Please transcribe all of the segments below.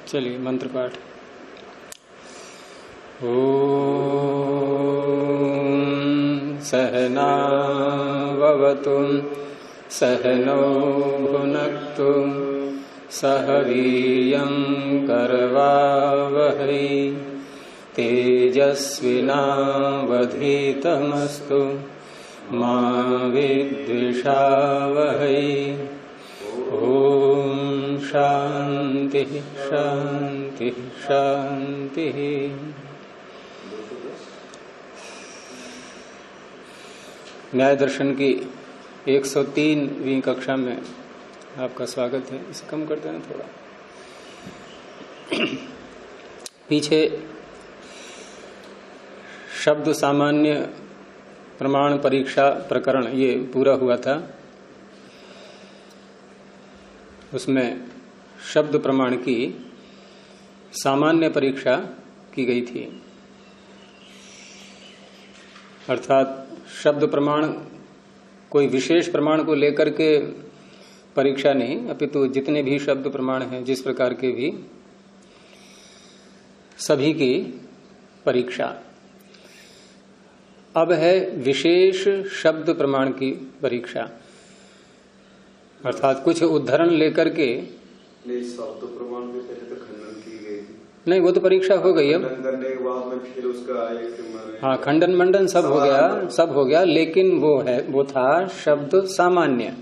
चलिए मंत्र पाठ। ओम सहनाववतु सहनौ भुनक्तु सह वीर्यं करवावहै तेजस्विनावधीतमस्तु मा विद्विषावहै। ओम शांति शांति शांति। न्याय दर्शन की 103वीं कक्षा में आपका स्वागत है। इसे कम करते हैं थोड़ा। पीछे शब्द सामान्य प्रमाण परीक्षा प्रकरण ये पूरा हुआ था। उसमें शब्द प्रमाण की सामान्य परीक्षा की गई थी, अर्थात शब्द प्रमाण कोई विशेष प्रमाण को लेकर के परीक्षा नहीं, अपितु जितने भी शब्द प्रमाण हैं जिस प्रकार के भी, सभी की परीक्षा। अब है विशेष शब्द प्रमाण की परीक्षा, अर्थात कुछ उदाहरण लेकर के। नहीं, शब्द प्रमाण में पहले तो खंडन की गई थी। नहीं, वो तो परीक्षा हो गई। अब खंडन करने के बाद में फिर उसका हाँ, खंडन मंडन सब हो गया, सब हो गया, लेकिन वो था शब्द सामान्य,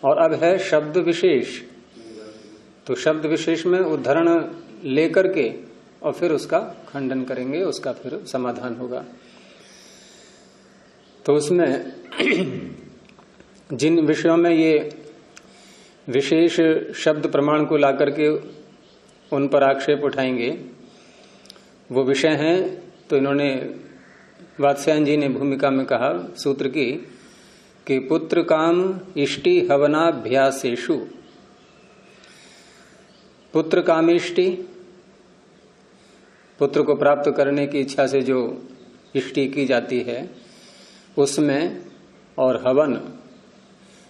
और अब है शब्द विशेष। तो शब्द विशेष में उदाहरण लेकर के और फिर उसका खंडन करेंगे, उसका फिर समाधान होगा। तो उसमें जिन विषयों में ये विशेष शब्द प्रमाण को लाकर के उन पर आक्षेप उठाएंगे, वो विषय हैं। तो इन्होंने वात्स्यायन जी ने भूमिका में कहा सूत्र की कि पुत्र काम इष्टि हवनाभ्यासेषु, पुत्र कामिष्टि, पुत्र को प्राप्त करने की इच्छा से जो इष्टि की जाती है उसमें, और हवन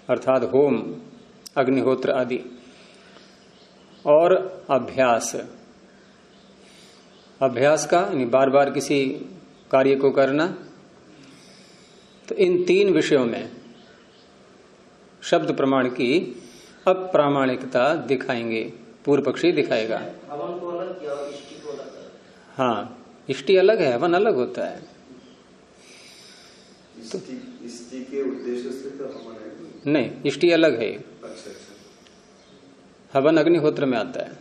अर्थात होम अग्निहोत्र आदि, और अभ्यास, अभ्यास का यानी बार बार किसी कार्य को करना। तो इन तीन विषयों में शब्द प्रमाण की अप्रामाणिकता दिखाएंगे, पूर्व पक्षी दिखाएगा। हवन को अलग या इष्टि को अलग? हाँ, इष्टि अलग है, हवन अलग होता है। इष्टि के उद्देश्य से तो हवन है नहीं, इष्टि अलग है। अच्छा। हवन अग्निहोत्र में आता है।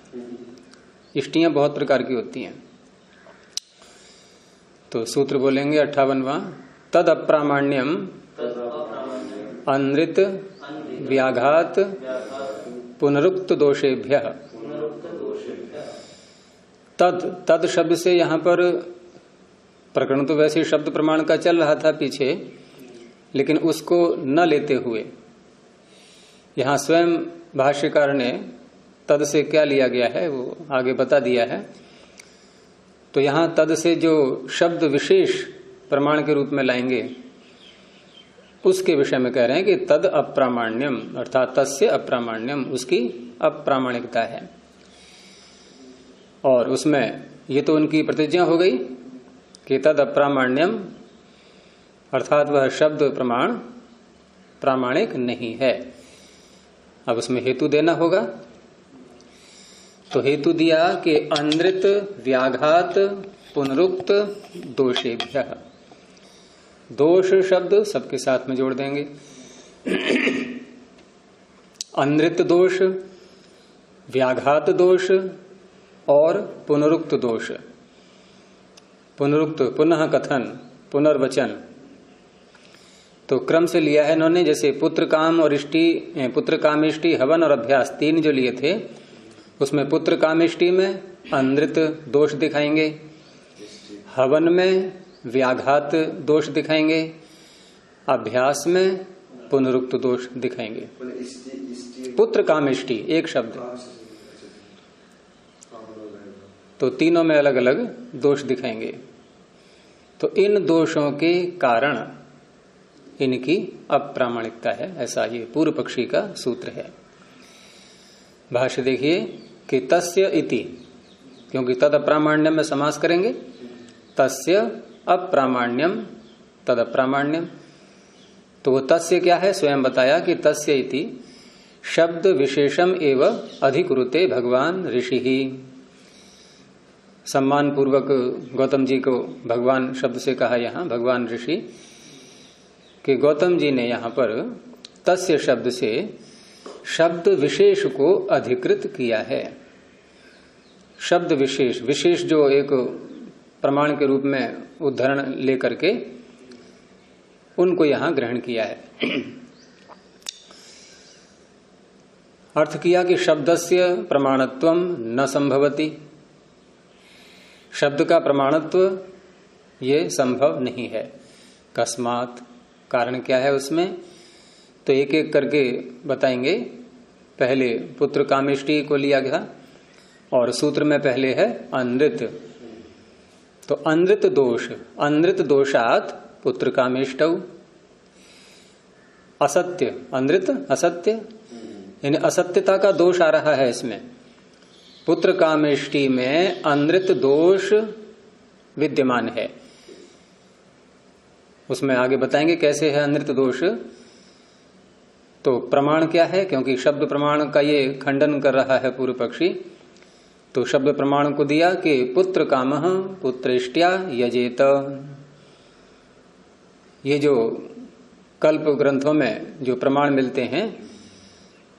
इष्टियां बहुत प्रकार की होती हैं। तो सूत्र बोलेंगे 58वां, तद अप्रामाण्यम अनृत व्याघात पुनरुक्त दोषेभ्य। तद शब्द से यहां पर प्रकरण तो वैसे शब्द प्रमाण का चल रहा था पीछे, लेकिन उसको न लेते हुए यहां स्वयं भाष्यकार ने तद से क्या लिया गया है वो आगे बता दिया है। तो यहां तद से जो शब्द विशेष प्रमाण के रूप में लाएंगे उसके विषय में कह रहे हैं कि तद अप्रामाण्यम, अर्थात तस्य अप्रामाण्यम, उसकी अप्रामाणिकता है। और उसमें ये तो उनकी प्रतिज्ञा हो गई कि तद अप्रामाण्यम, अर्थात वह शब्द प्रमाण प्रामाणिक नहीं है। अब उसमें हेतु देना होगा। तो हेतु दिया कि अनृत व्याघात पुनरुक्त दोषेभ्य। दोष शब्द सबके साथ में जोड़ देंगे। अनृत दोष, व्याघात दोष और पुनरुक्त दोष। पुनरुक्त पुनः कथन, पुनर्वचन। तो क्रम से लिया है इन्होंने, जैसे पुत्र काम और इष्टि, पुत्र कामिष्टि, हवन और अभ्यास तीन जो लिए थे, उसमें पुत्र कामिष्टि में अनृत दोष दिखाएंगे, हवन में व्याघात दोष दिखाएंगे, अभ्यास में पुनरुक्त दोष दिखाएंगे। पुत्र कामिष्टि एक शब्द, तो तीनों में अलग अलग दोष दिखाएंगे। तो इन दोषों के कारण इनकी अप्रामाणिकता है, ऐसा ये पूर्व पक्षी का सूत्र है। भाष्य देखिए कि तस्य इति, क्योंकि तद अप्रामाण्यम में समास करेंगे, तस्य अप्रामाण्यम तद अप्रामाण्यम, तो वो तस्य क्या है, स्वयं बताया कि तस्य इति शब्द विशेषम एव अधिकुरुते भगवान ऋषि ही। सम्मान पूर्वक गौतम जी को भगवान शब्द से कहा यहां भगवान ऋषि, कि गौतम जी ने यहां पर तस्य शब्द से शब्द विशेष को अधिकृत किया है। शब्द विशेष, विशेष जो एक प्रमाण के रूप में उदाहरण लेकर के उनको यहां ग्रहण किया है। अर्थ किया कि शब्दस्य प्रमाणत्वम न संभवति, शब्द का प्रमाणत्व ये संभव नहीं है। कस्मात, कारण क्या है उसमें, तो एक एक करके बताएंगे। पहले पुत्र कामेष्टि को लिया गया और सूत्र में पहले है अनृत, तो अनृत दोष, अनृत दोषात पुत्र कामेष्टौ, असत्य अनृत असत्य, यानी असत्यता का दोष आ रहा है इसमें। पुत्र कामेष्टि में अनृत दोष विद्यमान है, उसमें आगे बताएंगे कैसे है अनृत दोष। तो प्रमाण क्या है, क्योंकि शब्द प्रमाण का ये खंडन कर रहा है पूर्व पक्षी, तो शब्द प्रमाण को दिया कि पुत्र कामः पुत्रेष्ट्या यजेत। ये जो कल्प ग्रंथों में जो प्रमाण मिलते हैं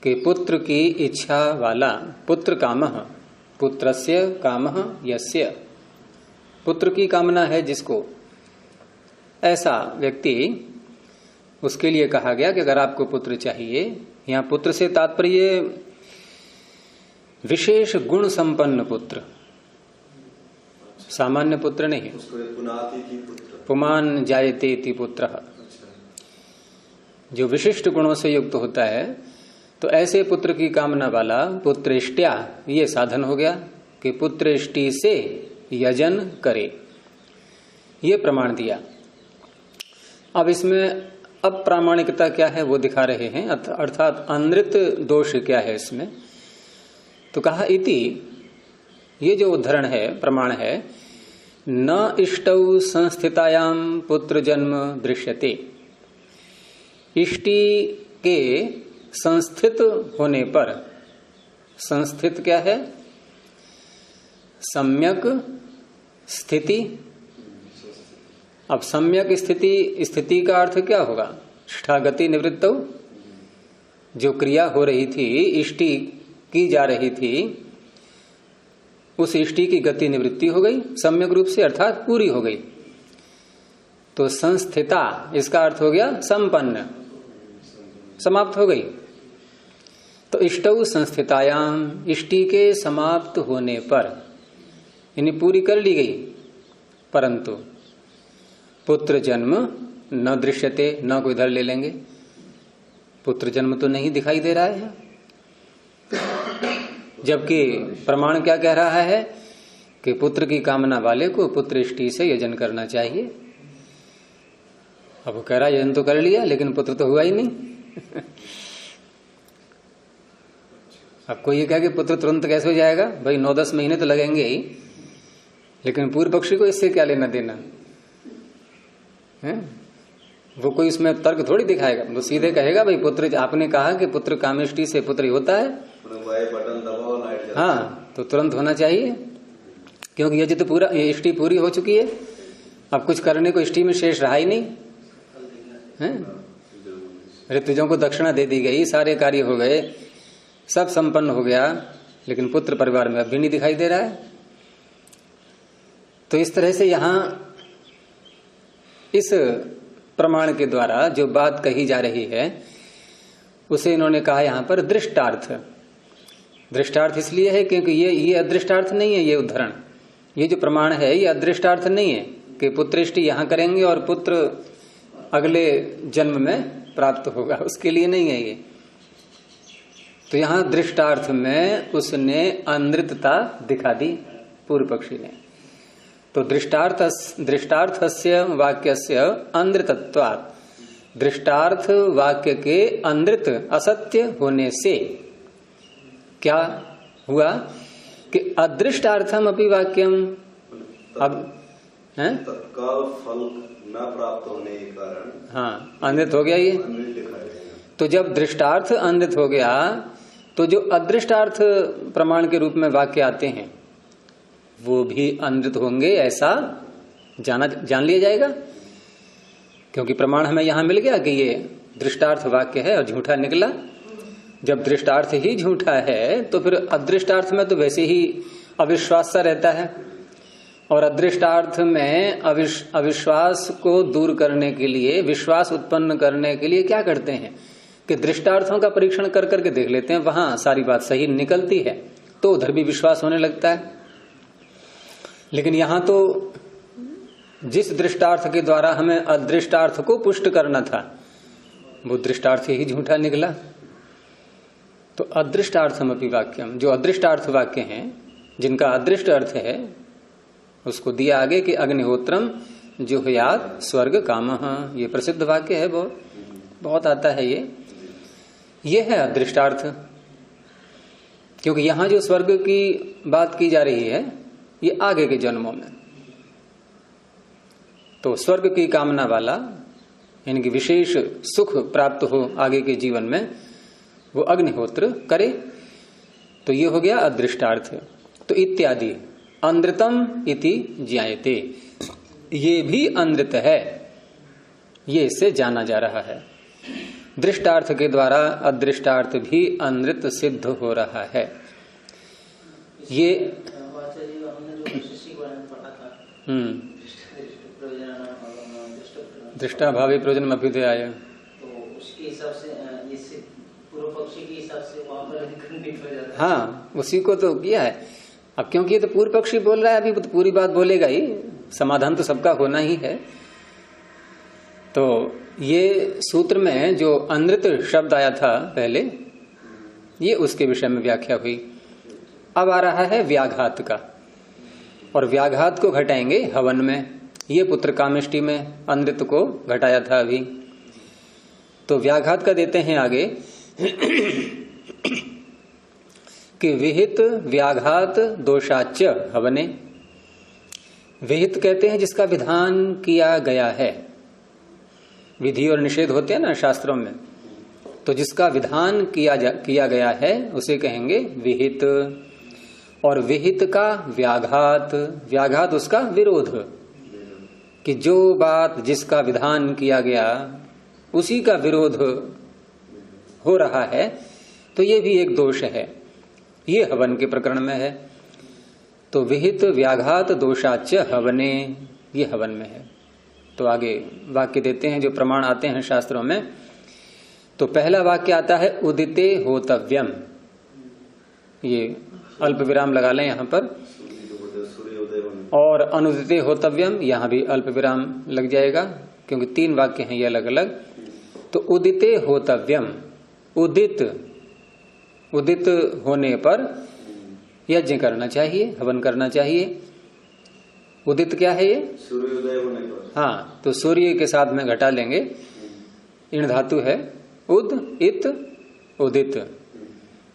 कि पुत्र की इच्छा वाला, पुत्र कामः, पुत्रस्य कामः यस्य, पुत्र की कामना है जिसको, ऐसा व्यक्ति, उसके लिए कहा गया कि अगर आपको पुत्र चाहिए, यहां पुत्र से तात्पर्य विशेष गुण संपन्न पुत्र, सामान्य पुत्र नहीं। पुमान जायते इति पुत्रः, जो विशिष्ट गुणों से युक्त होता है, तो ऐसे पुत्र की कामना वाला पुत्रेष्ट्या, ये साधन हो गया कि पुत्रेष्टि से यजन करे, ये प्रमाण दिया। अब इसमें अप्रामाणिकता क्या है वो दिखा रहे हैं, अर्थात अनृत दोष क्या है इसमें। तो कहा इति, ये जो उद्धरण है, प्रमाण है, न इष्टौ संस्थितायाम पुत्र जन्म दृश्यते, इष्टि के संस्थित होने पर, संस्थित क्या है, सम्यक स्थिति। अब सम्यक स्थिति, स्थिति का अर्थ क्या होगा, ष्ठागति निवृत्तौ, जो क्रिया हो रही थी, इष्टि की जा रही थी, उस इष्टि की गति निवृत्ति हो गई सम्यक रूप से, अर्थात पूरी हो गई। तो संस्थिता, इसका अर्थ हो गया संपन्न, समाप्त हो गई। तो इष्टौ संस्थितायाम, इष्टि के समाप्त होने पर, यानी पूरी कर ली गई, परंतु पुत्र जन्म न दृश्यते, न को इधर ले लेंगे, पुत्र जन्म तो नहीं दिखाई दे रहा है, जबकि प्रमाण क्या कह रहा है कि पुत्र की कामना वाले को पुत्र इष्टि से यजन करना चाहिए। अब वो कह रहा है यजन तो कर लिया लेकिन पुत्र तो हुआ ही नहीं। अब कोई ये कहे कि पुत्र तुरंत कैसे हो जाएगा, भाई 9-10 महीने तो लगेंगे ही, लेकिन पूर्व पक्षी को इससे क्या लेना देना है? वो कोई इसमें तर्क थोड़ी दिखाएगा, वो सीधे कहेगा भाई पुत्र, आपने कहा कि पुत्र कामेष्टि से पुत्र होता है, हाँ तो तुरंत होना चाहिए, क्योंकि ये तो पूरा, ये इष्टि पूरी हो चुकी है, अब कुछ करने को इष्टि में शेष रहा ही नहीं है। ऋतुजों को दक्षिणा दे दी गई, सारे कार्य हो गए, सब संपन्न हो गया, लेकिन पुत्र परिवार में अब भी नहीं दिखाई दे रहा है। तो इस तरह से यहां इस प्रमाण के द्वारा जो बात कही जा रही है उसे इन्होंने कहा यहां पर दृष्टार्थ। दृष्टार्थ इसलिए है क्योंकि ये अदृष्टार्थ नहीं है, ये उदाहरण, ये जो प्रमाण है ये अदृष्टार्थ नहीं है कि पुत्रेष्टि यहां करेंगे और पुत्र अगले जन्म में प्राप्त होगा, उसके लिए नहीं है ये। तो यहां दृष्टार्थ में उसने अनृतता दिखा दी पूर्व पक्षी ने। तो दृष्टार्थस्य वाक्यस्य अनृतत्वात्, दृष्टार्थ वाक्य के अनृत असत्य होने से क्या हुआ कि अदृष्टार्थम अपि वाक्यम, अब है तत्काल फल न प्राप्त होने के कारण हाँ अनृत हो गया ये। अनृत दिखाई देगा। तो जब दृष्टार्थ अनृत हो गया तो जो अदृष्टार्थ प्रमाण के रूप में वाक्य आते हैं वो भी अनृत होंगे, ऐसा जान लिया जाएगा, क्योंकि प्रमाण हमें यहां मिल गया कि ये दृष्टार्थ वाक्य है और झूठा निकला। जब दृष्टार्थ ही झूठा है तो फिर अदृष्टार्थ में तो वैसे ही अविश्वास सा रहता है, और अदृष्टार्थ में अविश्वास को दूर करने के लिए, विश्वास उत्पन्न करने के लिए क्या करते हैं कि दृष्टार्थों का परीक्षण कर करके देख लेते हैं, वहां सारी बात सही निकलती है तो उधर भी विश्वास होने लगता है। लेकिन यहां तो जिस दृष्टार्थ के द्वारा हमें अदृष्टार्थ को पुष्ट करना था वो दृष्टार्थ ही झूठा निकला। तो अदृष्टार्थमपि वाक्यम, जो अदृष्टार्थ वाक्य हैं जिनका अदृष्ट अर्थ है उसको दिया आगे कि अग्निहोत्रम जुहयात स्वर्ग कामः, ये प्रसिद्ध वाक्य है, बहुत आता है ये है अदृष्टार्थ। क्योंकि यहां जो स्वर्ग की बात की जा रही है ये आगे के जन्मों में, तो स्वर्ग की कामना वाला यानी कि विशेष सुख प्राप्त हो आगे के जीवन में वो अग्निहोत्र करे, तो ये हो गया अदृष्टार्थ। तो इत्यादि अनृतम इति ज्ञायते, ये भी अनृत है, ये इससे जाना जा रहा है। दृष्टार्थ के द्वारा अदृष्टार्थ भी अनृत सिद्ध हो रहा है। ये दृष्टा भावी प्रयोजन अभ्युदय, तो उसके हिसाब से ये पूर्व पक्षी के हिसाब से वहां पर खंडित हो जाता है। हाँ उसी को तो किया है। अब क्योंकि ये तो पूर्व पक्षी बोल रहा है, अभी तो पूरी बात बोलेगा ही, समाधान तो सबका होना ही है। तो ये सूत्र में जो अनृत शब्द आया था पहले, ये उसके विषय में व्याख्या हुई। अब आ रहा है व्याघात का, और व्याघात को घटाएंगे हवन में। ये पुत्र कामिष्टि में अनृत को घटाया था अभी, तो व्याघात का देते हैं आगे कि विहित व्याघात दोषाच्य हवने। विहित कहते हैं जिसका विधान किया गया है, विधि और निषेध होते हैं ना शास्त्रों में, तो जिसका विधान किया गया है उसे कहेंगे विहित। और विहित का व्याघात, व्याघात उसका विरोध, कि जो बात जिसका विधान किया गया उसी का विरोध हो रहा है, तो ये भी एक दोष है। ये हवन के प्रकरण में है। तो विहित व्याघात दोषाच्य हवने, ये हवन में है। तो आगे वाक्य देते हैं जो प्रमाण आते हैं शास्त्रों में। तो पहला वाक्य आता है उदिते होतव्यम, ये अल्प विराम लगा लें यहां पर, और अनुदिते होतव्यम यहां भी अल्प विराम लग जाएगा, क्योंकि 3 वाक्य हैं ये अलग अलग। तो उदिते होतव्यम, उदित होने पर यज्ञ करना चाहिए, हवन करना चाहिए। उदित क्या है ये? सूर्योदय होने पर। हाँ, तो सूर्य के साथ में घटा लेंगे, इन धातु है, उद इत उदित,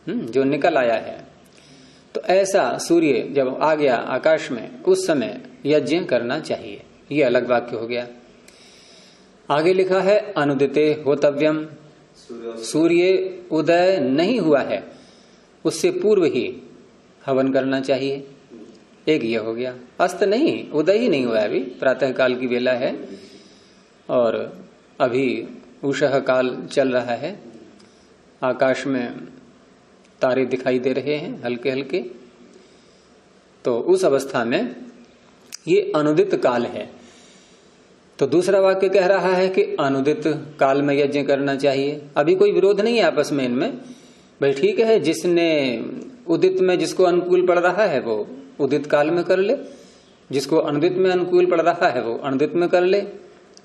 जो निकल आया है। तो ऐसा सूर्य जब आ गया आकाश में उस समय यज्ञ करना चाहिए, ये अलग वाक्य हो गया। आगे लिखा है अनुदिते होतव्यम, सूर्य उदय नहीं हुआ है उससे पूर्व ही हवन करना चाहिए, एक ये हो गया। अस्त नहीं, उदय ही नहीं हुआ है, अभी प्रातः काल की वेला है और अभी उषः काल चल रहा है, आकाश में तारे दिखाई दे रहे हैं हल्के हल्के। तो उस अवस्था में ये अनुदित काल है। तो दूसरा वाक्य कह रहा है कि अनुदित काल में यज्ञ करना चाहिए। अभी कोई विरोध नहीं है आपस में इनमें, भाई ठीक है, जिसने उदित में जिसको अनुकूल पड़ रहा है वो उदित काल में कर ले, जिसको अनुदित में अनुकूल पड़ रहा है वो अनुदित में कर ले।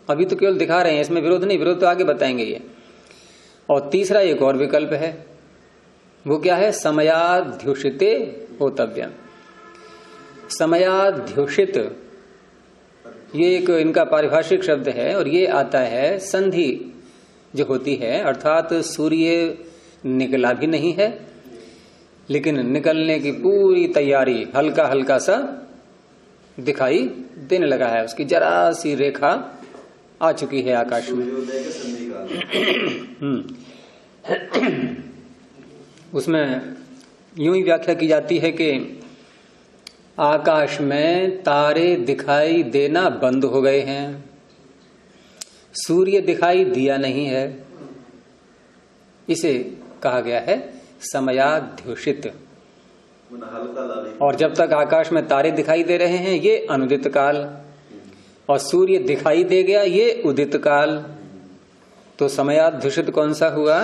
अभी तो केवल दिखा रहे हैं, इसमें विरोध नहीं, विरोध तो आगे बताएंगे ये। और तीसरा एक और विकल्प है, वो क्या है? समयाध्युषिते होतव्यम। समयाध्युषित ये एक इनका पारिभाषिक शब्द है और ये आता है संधि जो होती है, अर्थात सूर्य निकला भी नहीं है लेकिन निकलने की पूरी तैयारी, हल्का हल्का सा दिखाई देने लगा है, उसकी जरा सी रेखा आ चुकी है आकाश में। उसमें यूं ही व्याख्या की जाती है कि आकाश में तारे दिखाई देना बंद हो गए हैं, सूर्य दिखाई दिया नहीं है। इसे कहा गया है समयाध्युषित। और जब तक आकाश में तारे दिखाई दे रहे हैं ये अनुदित काल, और सूर्य दिखाई दे गया ये उदित काल। तो समयाध्युषित कौन सा हुआ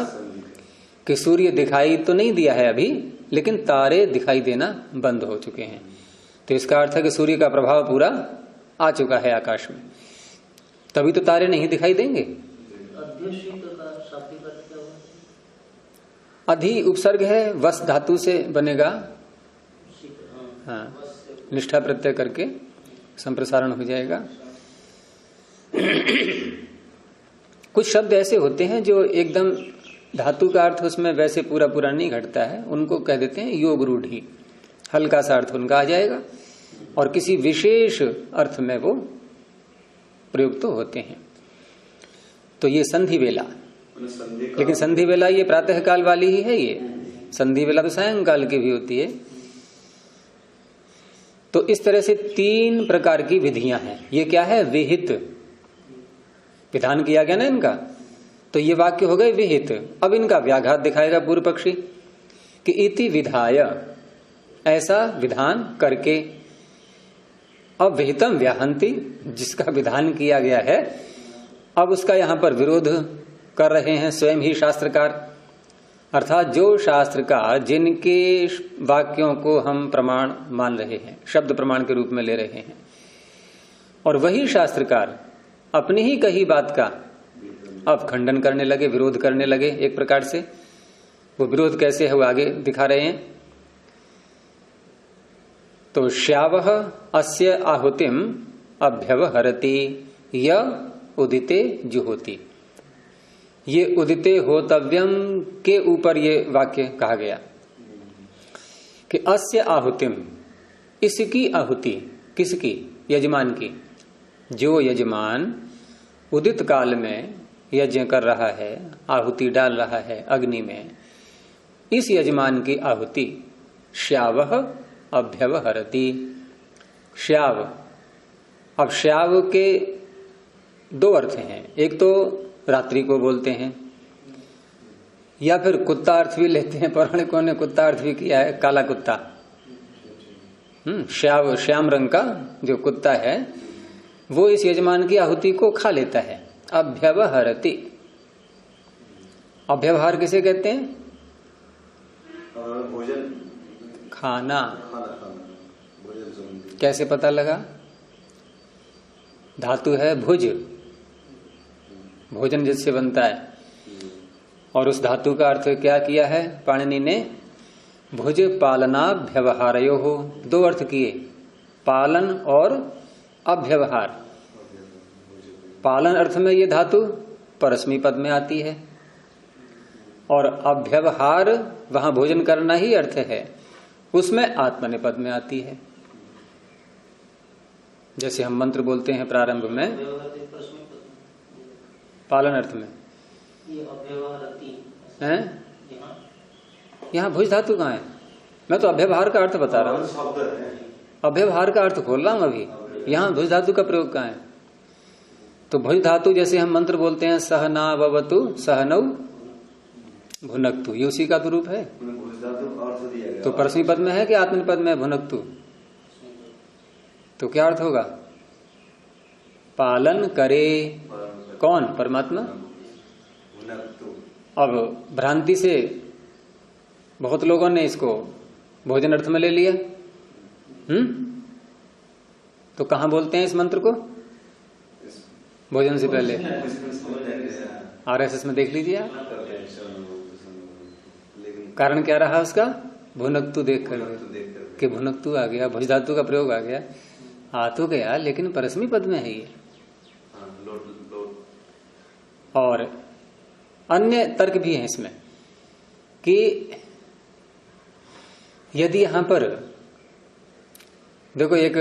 कि सूर्य दिखाई तो नहीं दिया है अभी, लेकिन तारे दिखाई देना बंद हो चुके हैं। तो इसका अर्थ है कि सूर्य का प्रभाव पूरा आ चुका है आकाश में, तभी तो तारे नहीं दिखाई देंगे। अधि उपसर्ग है, वस धातु से बनेगा। हाँ, निष्ठा प्रत्यय करके संप्रसारण हो जाएगा। कुछ शब्द ऐसे होते हैं जो एकदम धातु का अर्थ उसमें वैसे पूरा पूरा नहीं घटता है, उनको कह देते हैं योग रूढ़ी। हल्का सा अर्थ उनका आ जाएगा और किसी विशेष अर्थ में वो प्रयुक्त तो होते हैं। तो ये संधि वेला, लेकिन संधि वेला ये प्रातः काल वाली ही है। ये संधि वेला तो सायंकाल की भी होती है। तो इस तरह से 3 प्रकार की विधियां हैं। ये क्या है? विहित विधान किया गया ना इनका, तो ये वाक्य हो गए विहित। अब इनका व्याघात दिखाएगा पूर्व पक्षी कि इति विधाय, ऐसा विधान करके। अब विहितम व्याहंति, जिसका विधान किया गया है, अब उसका यहां पर विरोध कर रहे हैं स्वयं ही शास्त्रकार। अर्थात जो शास्त्रकार जिनके वाक्यों को हम प्रमाण मान रहे हैं, शब्द प्रमाण के रूप में ले रहे हैं, और वही शास्त्रकार अपनी ही कही बात का अब खंडन करने लगे, विरोध करने लगे एक प्रकार से। वो विरोध कैसे है वो आगे दिखा रहे हैं। तो श्यावः अस्य आहुतिम अभ्यवहरति य उदिते जुहोति। ये उदिते होतव्यम के ऊपर ये वाक्य कहा गया कि अस्य आहुतिम, इसकी आहुति। किसकी? यजमान की। जो यजमान उदित काल में यज्ञ कर रहा है, आहुति डाल रहा है अग्नि में, इस यजमान की आहुति श्यावः अभ्यवहरति। श्याव, अब श्याव के 2 अर्थ हैं। एक तो रात्रि को बोलते हैं, या फिर कुत्ता अर्थ भी लेते हैं। पौराणिकों ने कुत्ता अर्थ भी किया है, काला कुत्ता। श्याव, श्याम रंग का जो कुत्ता है वो इस यजमान की आहुति को खा लेता है। अभ्यवहरति, अभ्यवहार किसे कहते हैं? भोजन, खाना। भोजन। कैसे पता लगा? धातु है भुज, भोजन जिससे बनता है, और उस धातु का अर्थ क्या किया है पाणिनि ने? भुज पालनाभ्यवहारयो हो। 2 अर्थ किए, पालन और अभ्यवहार। पालन अर्थ में ये धातु परस्मी पद में आती है, और अभ्यवहार वहां भोजन करना ही अर्थ है, उसमें आत्मनेपद में आती है। जैसे हम मंत्र बोलते हैं प्रारंभ में पालन अर्थ में हैं, यहाँ भुज धातु कहाँ है? मैं तो अभ्यवहार का अर्थ बता रहा हूँ, अभ्यवहार का अर्थ खोल रहा हूं अभी। यहाँ भुज धातु का प्रयोग कहाँ है? तो भुज धातु जैसे हम मंत्र बोलते हैं सहना ववतु सहनौ भुनक्तु, ये उसी का तो रूप है। तो परस्मी पद में है कि आत्मनिपद में है भुनक्तु? तो क्या अर्थ होगा? पालन करे। कौन? परमात्मा। अब भ्रांति से बहुत लोगों ने इसको भोजन अर्थ में ले लिया। तो कहां बोलते हैं इस मंत्र को? भोजन से पहले आरएसएस में देख लीजिए आप। कारण क्या रहा उसका? भुनक्तु देख कर कि भुनक्तु आ गया, भुज धातु का प्रयोग आ गया। आ तो गया लेकिन परस्मी पद में है ये। और अन्य तर्क भी है इसमें कि यदि यहां पर देखो, एक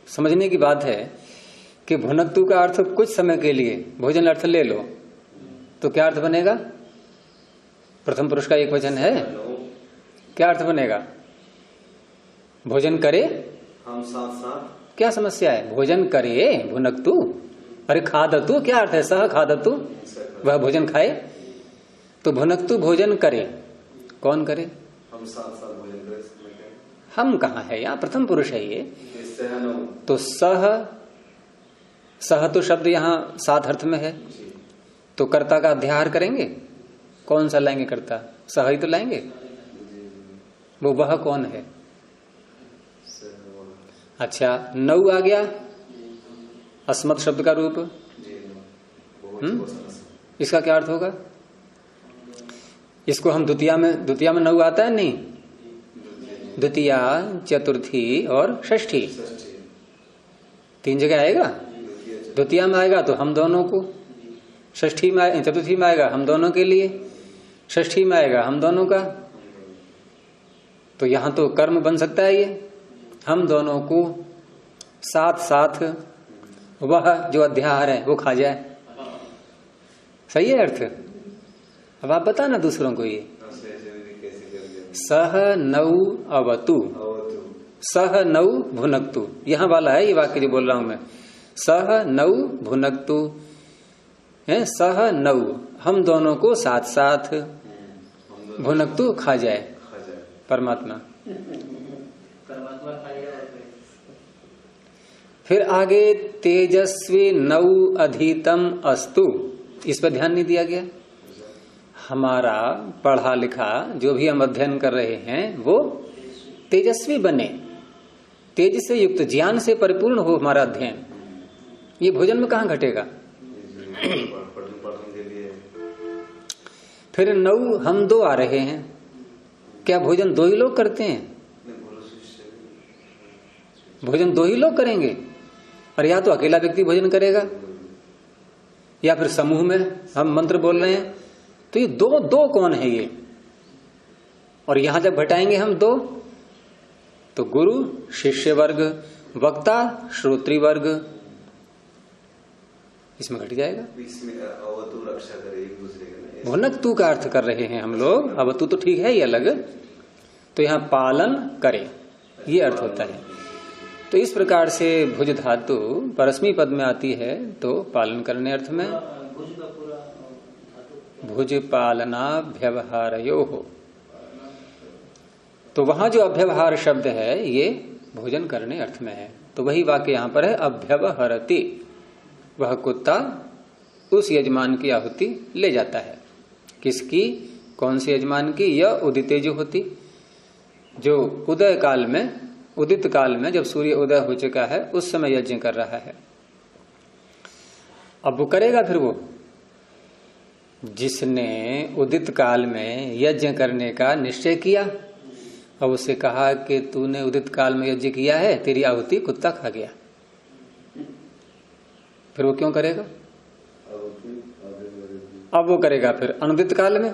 समझने की बात है कि भुनक्तु का अर्थ कुछ समय के लिए भोजन अर्थ ले लो तो क्या अर्थ बनेगा? प्रथम पुरुष का एक वचन है, क्या अर्थ बनेगा? भोजन करे, हम साथ साथ। क्या समस्या है? भोजन करे भुनक्तु, अरे खादतु क्या अर्थ है? सह खादतु, वह भोजन खाए। तो भुनक्तु भोजन करे, कौन करे? हम साथ साथ भोजन करें। हम कहाँ है? यहाँ प्रथम पुरुष है ये। सहनो। तो सह तो शब्द यहाँ सात अर्थ में है, तो कर्ता का अध्याहार करेंगे, कौन सा लाएंगे कर्ता? सह ही तो लाएंगे। वो वह कौन है? अच्छा, नौ आ गया अस्मत् शब्द का रूप। इसका क्या अर्थ होगा? इसको हम द्वितीया में नौ आता है नहीं? द्वितीया, चतुर्थी और षष्ठी, तीन जगह आएगा। द्वितीया में आएगा तो हम दोनों को, षष्ठी में, चतुर्थी में आएगा हम दोनों के लिए, षष्ठी में आएगा हम दोनों का। तो यहां तो कर्म बन सकता है ये, हम दोनों को साथ साथ वह जो अध्याहार है वो खा जाए। सही है अर्थ? अब आप बताना दूसरों को ये। सह नौ अवतु, सह नौ भुनक्तु, यहां वाला है ये वाक्य जो बोल रहा हूं मैं। सह नौ भुनक्तु है, सह नौ, हम दोनों को साथ साथ भुनक्तु खा जाए परमात्मा। फिर आगे तेजस्वी नौ अधीतम अस्तु, इस पर ध्यान नहीं दिया गया। हमारा पढ़ा लिखा जो भी हम अध्ययन कर रहे हैं वो तेजस्वी बने, तेज से युक्त, ज्ञान से परिपूर्ण हो हमारा अध्ययन। ये भोजन में कहां घटेगा? फिर नौ, हम दो आ रहे हैं, क्या भोजन दो ही लोग करते हैं? भोजन दो ही लोग करेंगे, और या तो अकेला व्यक्ति भोजन करेगा या फिर समूह में हम मंत्र बोल रहे हैं। तो ये दो दो कौन है ये? और यहां जब घटाएंगे हम दो तो गुरु शिष्य वर्ग, वक्ता श्रोत्री वर्ग, इसमें घट जाएगा। इसमें अवतु रक्षा करे एक दूसरे के। भुनक्तु का अर्थ कर रहे हैं हम लोग, अवतु तो ठीक है ये अलग, तो यहां पालन करे ये अर्थ होता है। तो इस प्रकार से भुज धातु परस्मी पद में आती है तो पालन करने अर्थ में। भुज पालना व्यवहारयो हो, तो वहां जो अव्यवहार शब्द है ये भोजन करने अर्थ में है। तो वही वाक्य यहां पर है, अभ्यवहरति, वह कुत्ता उस यजमान की आहुति ले जाता है। किसकी? कौन से यजमान की? यह उदिते जो होती, जो उदय काल में, उदित काल में जब सूर्य उदय हो चुका है उस समय यज्ञ कर रहा है। अब वो करेगा फिर वो जिसने उदित काल में यज्ञ करने का निश्चय किया, अब उसे कहा कि तूने उदित काल में यज्ञ किया है, तेरी आहुति कुत्ता खा गया, फिर वो क्यों करेगा? अब वो करेगा फिर अनुदित काल में,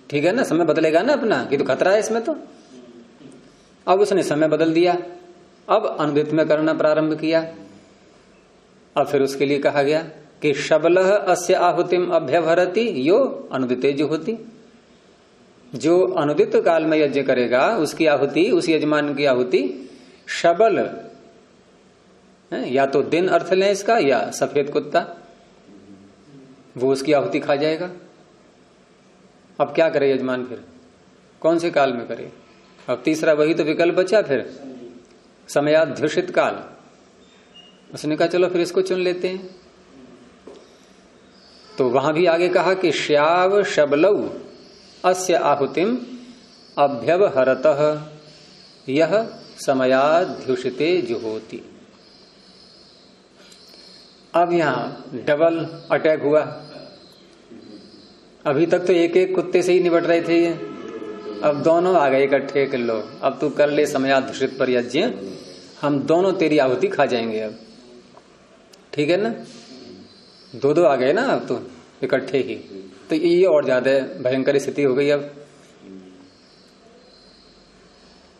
ठीक है ना, समय बदलेगा ना अपना, कि तो खतरा है इसमें। तो अब उसने समय बदल दिया, अब अनुदित में करना प्रारंभ किया। अब फिर उसके लिए कहा गया कि शबलः अस्य आहुतिम अभ्यवहरति यो अनुदिते जो होती, जो अनुदित काल में यज्ञ करेगा उसकी आहुति, उस यजमान की आहुति शबल, या तो दिन अर्थ लें इसका, या सफेद कुत्ता, वो उसकी आहुति खा जाएगा। अब क्या करे यजमान? फिर कौन से काल में करे? अब तीसरा वही तो विकल्प बचा फिर, समयाध्युषित काल। उसने कहा चलो फिर इसको चुन लेते हैं। तो वहां भी आगे कहा कि श्याव शबलौ अस्य आहुतिम अभ्यवहरतः यह समयाध्युषिते जुहोति। अब यहां डबल अटैक हुआ। अभी तक तो एक एक कुत्ते से ही निपट रहे थे ये, अब दोनों आ गए इकट्ठे कर लो, अब तू कर ले समयाध्युषित पर यज्ञ, हम दोनों तेरी आहुति खा जाएंगे। अब ठीक है ना, दो दो आ गए ना अब तो इकट्ठे ही। तो ये और ज्यादा भयंकर स्थिति हो गई। अब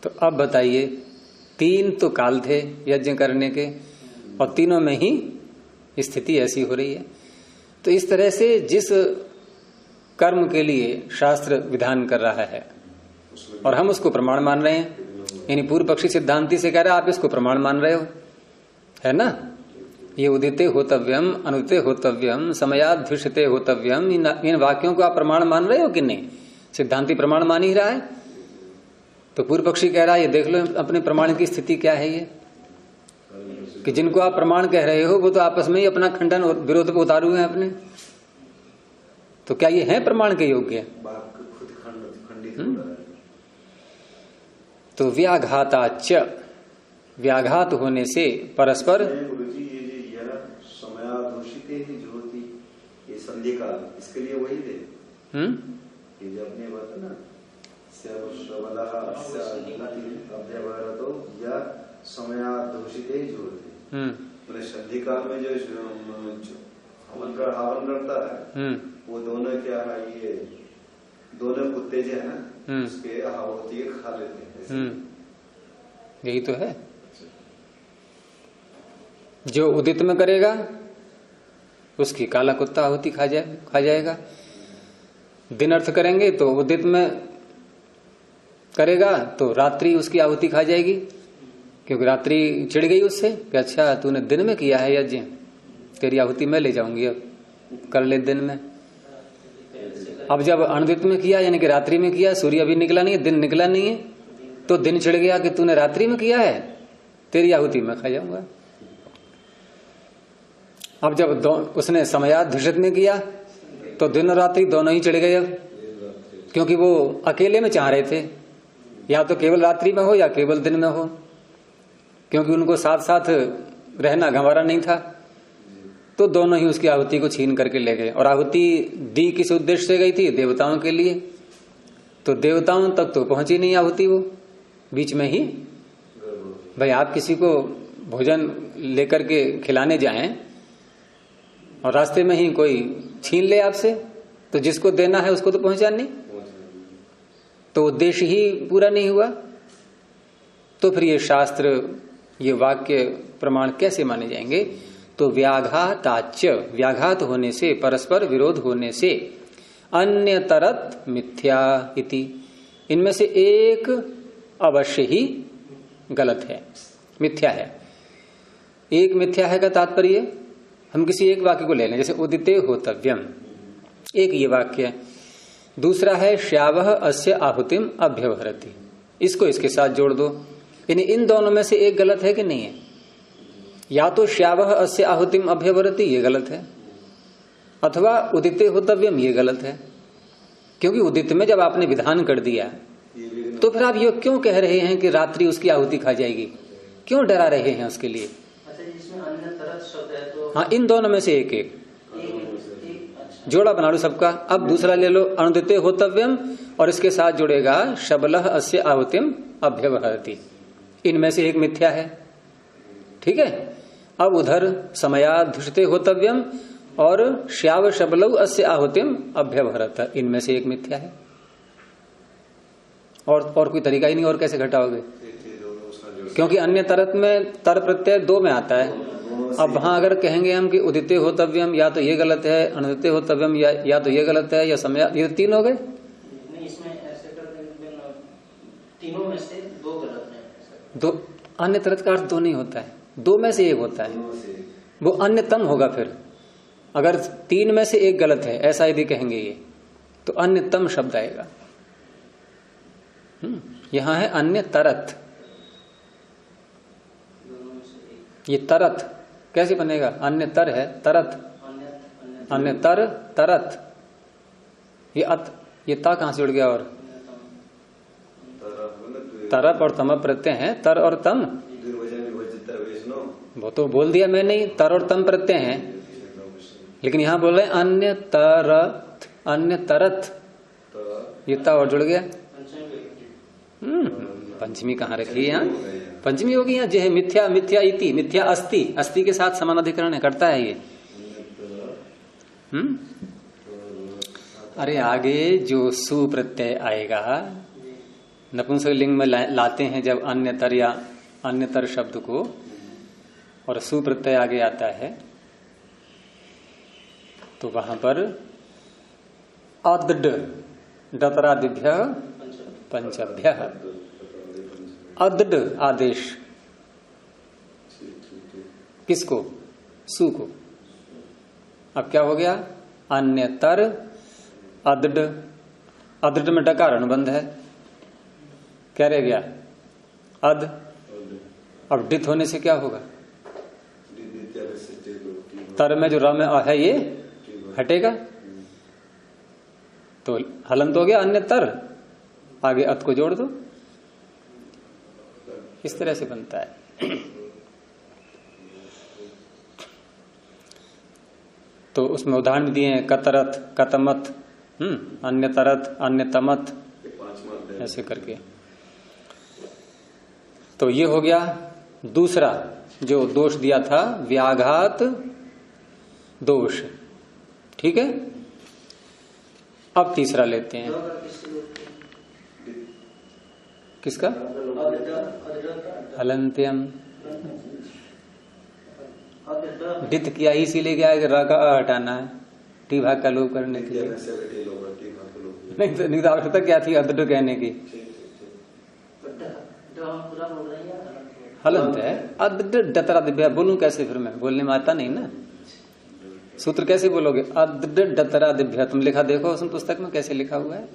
तो अब बताइए, 3 तो काल थे यज्ञ करने के और तीनों में ही स्थिति ऐसी हो रही है। तो इस तरह से जिस कर्म के लिए शास्त्र विधान कर रहा है और हम उसको प्रमाण मान रहे हैं, यानी पूर्व पक्षी सिद्धांति से कह रहा है आप इसको प्रमाण मान रहे हो, है ना। ये उदिते होतव्यम, अनुदिते होतव्यम, समयाध्युषिते होतव्यम, इन वाक्यों को आप प्रमाण मान रहे हो कि नहीं? सिद्धांति प्रमाण मान ही रहा है। तो पूर्व पक्षी कह रहा है ये देख लो अपने प्रमाण की स्थिति क्या है, ये कि जिनको आप प्रमाण कह रहे हो वो तो आपस में ही अपना खंडन और विरोध को उतारू हैं अपने। तो क्या ये है प्रमाण के योग्य? तो व्याघाताच, व्याघात होने से परस्पर संधि काल, इसके लिए वही थे। ये जो अपने बात है ना, संधि काल में जो हवन करता है वो दोनों क्या है, ये दोनों कुत्ते जो है ना उसके आहुति खा लेते हैं। यही तो है। जो उदित में करेगा उसकी काला कुत्ता आहुति खा जाएगा। दिन अर्थ करेंगे तो उदित में करेगा तो रात्रि उसकी आहुति खा जाएगी, क्योंकि रात्रि चिढ़ गई उससे कि अच्छा तूने दिन में किया है यज्ञ, तेरी आहुति मैं ले जाऊंगी, अब कर ले दिन में। अब जब अनुदित में किया यानी कि रात्रि में किया, सूर्य अभी निकला नहीं है, दिन निकला नहीं है, तो दिन चिढ़ गया कि तूने रात्रि में किया है, तेरी आहुति मैं खा जाऊंगा। अब जब उसने समयाध्युषित में किया तो दिन और रात्रि दोनों ही चढ़ गए। अब क्योंकि वो अकेले में चाह रहे थे, या तो केवल रात्रि में हो या केवल दिन में हो, क्योंकि उनको साथ साथ रहना गंवारा नहीं था। तो दोनों ही उसकी आहुति को छीन करके ले गए। और आहुति दी किस उद्देश्य से गई थी? देवताओं के लिए। तो देवताओं तक तो पहुंची नहीं आहुति, वो बीच में ही। भाई आप किसी को भोजन लेकर के खिलाने जाएं और रास्ते में ही कोई छीन ले आपसे, तो जिसको देना है उसको तो पहुंचा नहीं, तो उद्देश्य ही पूरा नहीं हुआ। तो फिर ये शास्त्र, ये वाक्य प्रमाण कैसे माने जाएंगे? तो व्याघाताच, व्याघात होने से, परस्पर विरोध होने से, अन्यतरत मिथ्या इति, इनमें से एक अवश्य ही गलत है, मिथ्या है। एक मिथ्या है का तात्पर्य, हम किसी एक वाक्य को ले लें, जैसे उदिते होतव्यम, एक ये वाक्य है। दूसरा है श्यावः अस्य आहुतिम अभ्यवहरति, इसको इसके साथ जोड़ दो। यानी इन दोनों में से एक गलत है कि नहीं है? या तो श्यावः अस्य आहुतिम अभ्यवहरति ये गलत है, अथवा उदिते होतव्यम ये गलत है। क्योंकि उदित में जब आपने विधान कर दिया तो फिर आप ये क्यों कह रहे हैं कि रात्रि उसकी आहुति खा जाएगी? क्यों डरा रहे हैं उसके लिए? हाँ, इन दोनों में से एक एक जोड़ा बना लो सबका। अब दूसरा ले लो, अनुदिते होतव्यम, और इसके साथ जुड़ेगा शबलः अस्य आहुतिम अभ्यवहरति, इनमें से एक मिथ्या है। ठीक है। अब उधर समयाध्युषिते होतव्यम और श्याव शबलौ अस्य आहुतिम अभ्यवहरत, इनमें से एक मिथ्या है। और कोई तरीका ही नहीं, और कैसे घटाओगे? क्योंकि अन्य तरत में तर प्रत्यय 2 में आता है। अब वहां अगर कहेंगे हम कि उदिते होतव्यम, या तो ये गलत है, अनुदिते होतव्यम या तो ये गलत है, या समय, ये 3 हो गए। नहीं, इसमें ऐसे तीनों में से 2 गलत है। 2 अन्य तरत का अर्थ 2 नहीं होता है, 2 में से एक होता है, वो अन्यतम होगा। फिर अगर 3 में से एक गलत है ऐसा यदि कहेंगे ये, तो अन्यतम शब्द आएगा। यहां है अन्य तरत, ये तरत कैसे बनेगा? अन्य तर है, तरत, अन्य तर, तरत, ये अत, ये ता कहां से जुड़ गया? और तरप और तम प्रत्यय हैं, तर और तम, वो तो बोल दिया मैंने, तर और तम प्रत्यय हैं, लेकिन यहां बोल रहे अन्य तरत, अन्य तरत, ये ता और जुड़ गया। पंचमी कहाँ रखी है? यहाँ पंचमी होगी, यहाँ जो है मिथ्या, मिथ्या इति, मिथ्या अस्ति, अस्ति के साथ समान अधिकरण करता है ये। अरे आगे जो सु प्रत्यय आएगा नपुंसक लिंग में लाते हैं जब अन्यतर या अन्यतर शब्द को, और सु प्रत्यय आगे आता है तो वहां पर अद्ड डतरादिभ्य पंचभ्य अद्ड आदेश किसको? सु को। अब क्या हो गया? अन्यतर अद्ड, अद्ड में डकार अनुबंध है, क्या रह गया? अद। अब डित होने से क्या होगा? तर में जो र में अ है ये हटेगा, तो हलंत हो गया अन्यतर, आगे अत को जोड़ दो, इस तरह से बनता है। तो उसमें उदाहरण दिए हैं कतरत, कतमत, अन्यतरत, अन्यतमत, ऐसे करके। तो ये हो गया दूसरा जो दोष दिया था, व्याघात दोष। ठीक है, अब तीसरा लेते हैं। किसका? हलंत्यम। डित किया ही इसीलिए क्या है कि र का अ हटाना है, टी भाग का लोप करने के लिए। नहीं तो आवश्यकता क्या थी अद्ड कहने की? हलंत है। अद्ड डतरादिभ्य बोलूं कैसे फिर? मैं बोलने में आता नहीं ना, सूत्र कैसे बोलोगे? अद्ड डतरादिभ्य। तुम लिखा देखो उस पुस्तक में कैसे लिखा हुआ है।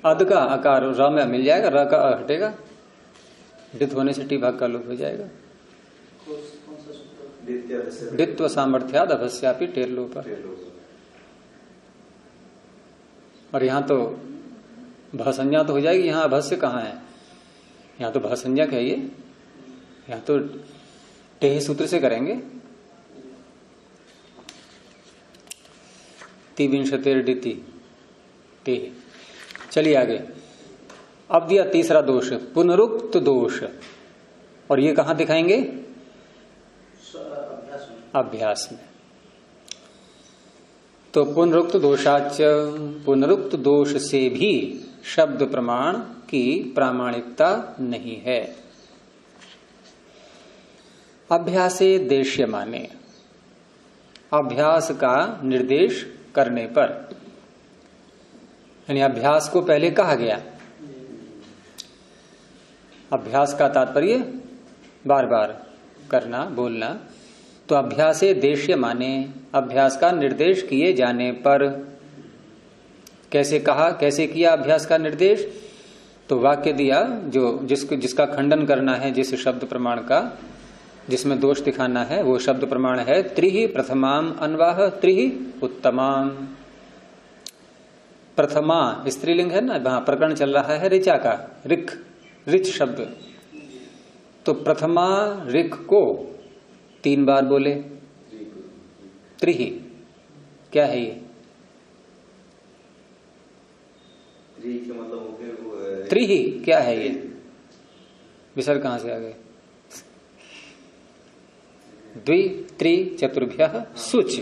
अद का आकार र में मिल जाएगा, र का अ हटेगा, डित होने से टी भाग का लोप हो जाएगा। डित्व सामर्थ्याद अभस्यापि टेर लोप। और यहाँ तो भसंज्ञा तो हो जाएगी, यहाँ अभस्य कहाँ है? यहाँ तो भसंज्ञा क्या है? यहाँ तो टेह सूत्र से करेंगे। तिविंशतेर डिति टेह। चलिए आगे। अब दिया तीसरा दोष, पुनरुक्त दोष, और ये कहां दिखाएंगे? अभ्यास में। तो पुनरुक्त दोषाच, पुनरुक्त दोष से भी शब्द प्रमाण की प्रामाणिकता नहीं है। अभ्यासे देश्य माने, अभ्यास का निर्देश करने पर, यानी अभ्यास को पहले कहा गया। अभ्यास का तात्पर्य बार बार करना, बोलना। तो अभ्यासे देश्य माने, अभ्यास का निर्देश किए जाने पर। कैसे कहा, कैसे किया अभ्यास का निर्देश? तो वाक्य दिया जो जिसका खंडन करना है, जिस शब्द प्रमाण का जिसमें दोष दिखाना है, वो शब्द प्रमाण है त्रिहि प्रथमाम अन्वाह त्रिहि उत्तमाम। प्रथमा स्त्रीलिंग है ना, वहां प्रकरण चल रहा है ऋचा का, ऋख, ऋच शब्द। तो प्रथमा ऋख को 3 बार बोले। त्रिहि क्या है ये? त्रिहि क्या है ये? विसर्ग कहां से आ गए? द्वि त्रि चतुर्भ्यः शुच।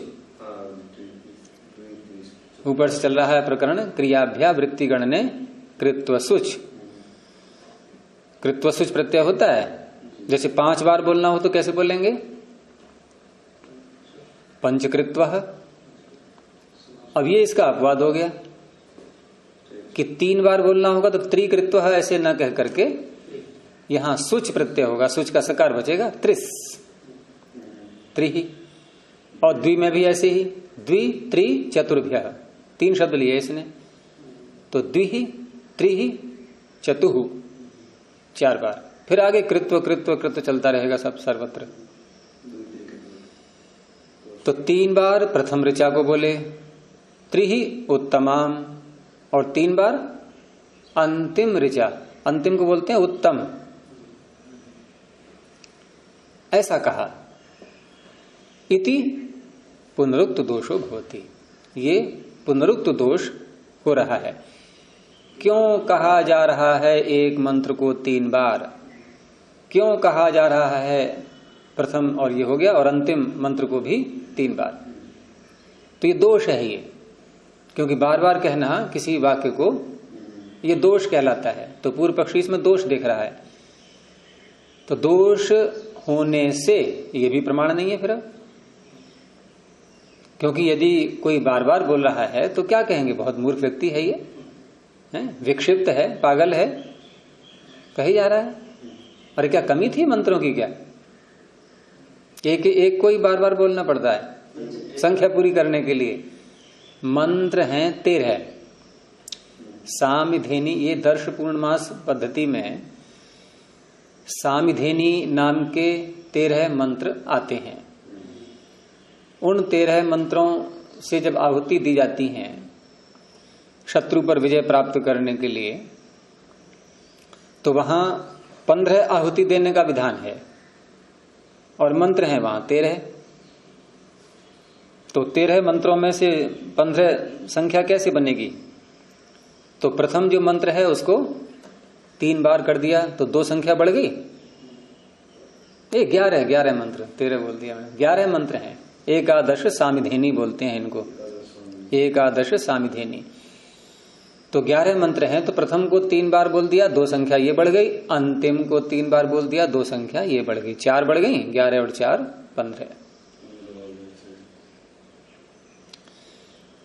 ऊपर से चल रहा है प्रकरण क्रियाभ्या वृत्ति गणने कृत्व शुच। कृत्व शुच प्रत्यय होता है। जैसे 5 बार बोलना हो तो कैसे बोलेंगे? पंचकृत्व। अब ये इसका अपवाद हो गया कि 3 बार बोलना होगा तो त्रिकृत्व, ऐसे न कह करके यहां शुच प्रत्यय होगा, शुच का सकार बचेगा, त्रिस, त्रिहि। और द्वि में भी ऐसे ही, द्वि त्रि चतुर्भ्यः, 3 शब्द लिए इसने। तो द्विहि त्रिहि चतुहु 4 बार। फिर आगे कृत्व कृत्व कृत्व चलता रहेगा सब सर्वत्र। तो 3 बार प्रथम ऋचा को बोले, त्रिहि उत्तमाम, और 3 बार अंतिम ऋचा, अंतिम को बोलते हैं उत्तम, ऐसा कहा। इति पुनरुक्त दोषो भवति, ये पुनरुक्त दोष हो रहा है। क्यों कहा जा रहा है एक मंत्र को 3 बार, क्यों कहा जा रहा है प्रथम और ये हो गया और अंतिम मंत्र को भी 3 बार। तो ये दोष है ये, क्योंकि बार बार कहना किसी वाक्य को ये दोष कहलाता है। तो पूर्व पक्षी इसमें दोष देख रहा है। तो दोष होने से ये भी प्रमाण नहीं है फिर, क्योंकि यदि कोई बार बार बोल रहा है तो क्या कहेंगे, बहुत मूर्ख व्यक्ति है ये, है? विक्षिप्त है, पागल है, कही जा रहा है। अरे क्या कमी थी मंत्रों की? क्या एक को ही बार बार बोलना पड़ता है संख्या पूरी करने के लिए? मंत्र हैं 13 सामिधेनी। ये दर्श पूर्णमास पद्धति में सामिधेनी नाम के 13 मंत्र आते हैं। उन 13 मंत्रों से जब आहुति दी जाती है शत्रु पर विजय प्राप्त करने के लिए, तो वहां 15 आहुति देने का विधान है और मंत्र हैं वहां 13। तो 13 मंत्रों में से 15 संख्या कैसे बनेगी? तो प्रथम जो मंत्र है उसको 3 बार कर दिया तो 2 संख्या बढ़ गई। ये 11 मंत्र, 13 बोल दिया मैंने, 11 मंत्र हैं। एकादश सामिधेनी बोलते हैं इनको, एकादश सामिधेनी। तो 11 मंत्र हैं। तो प्रथम को 3 बार बोल दिया, 2 संख्या ये बढ़ गई। अंतिम को 3 बार बोल दिया, 2 संख्या ये बढ़ गई, 4 बढ़ गई। 11 और 4 15।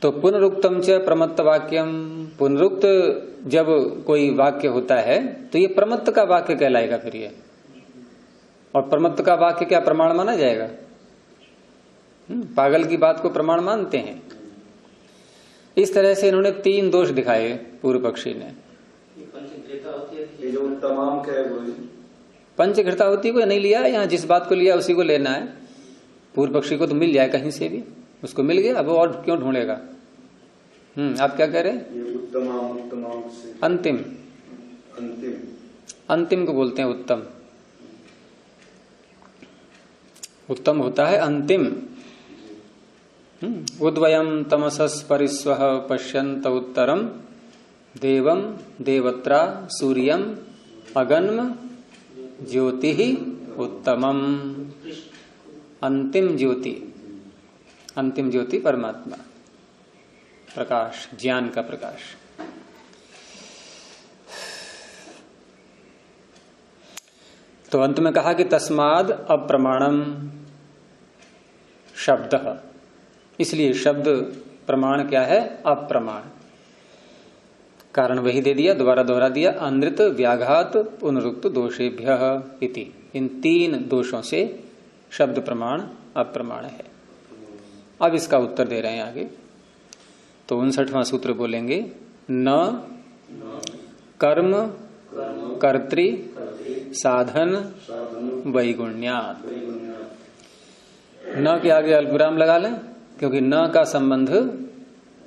तो पुनरुक्तम च प्रमत्त वाक्यम, पुनरुक्त जब कोई वाक्य होता है तो ये प्रमत्त का वाक्य कहलाएगा फिर ये। और प्रमत्त का वाक्य क्या प्रमाण माना जाएगा? पागल की बात को प्रमाण मानते हैं। इस तरह से इन्होंने 3 दोष दिखाए पूर्व पक्षी ने। ये जो तमाम क्या है पंचघृता होती को नहीं लिया, यहाँ जिस बात को लिया उसी को लेना है। पूर्व पक्षी को तो मिल जाए कहीं से भी, उसको मिल गया, अब और क्यों ढूंढेगा? आप क्या कह रहे हैं? ये उत्तमाम से अंतिम, अंतिम को बोलते हैं उत्तम। उत्तम होता है अंतिम। उद्वयम तमसस् परिस्वः पश्यन्त उत्तरम देवम देवत्रा सूर्यम अगन्म ज्योति उत्तमम। अंतिम ज्योति, अंतिम ज्योति परमात्मा, प्रकाश, ज्ञान का प्रकाश। तो अंत में कहा कि तस्माद अप्रमाणम शब्द, इसलिए शब्द प्रमाण क्या है? अप्रमाण। कारण वही दे दिया, दोबारा दोहरा दिया, अनृत व्याघात पुनरुक्त दोषेभ्यः इति। इन 3 दोषों से शब्द प्रमाण अप्रमाण है। अब इसका उत्तर दे रहे हैं आगे। तो 59वां सूत्र बोलेंगे, न कर्म कर्तृ साधन वैगुण्यात्। न के आगे अल्पविराम लगा लें, क्योंकि न का संबंध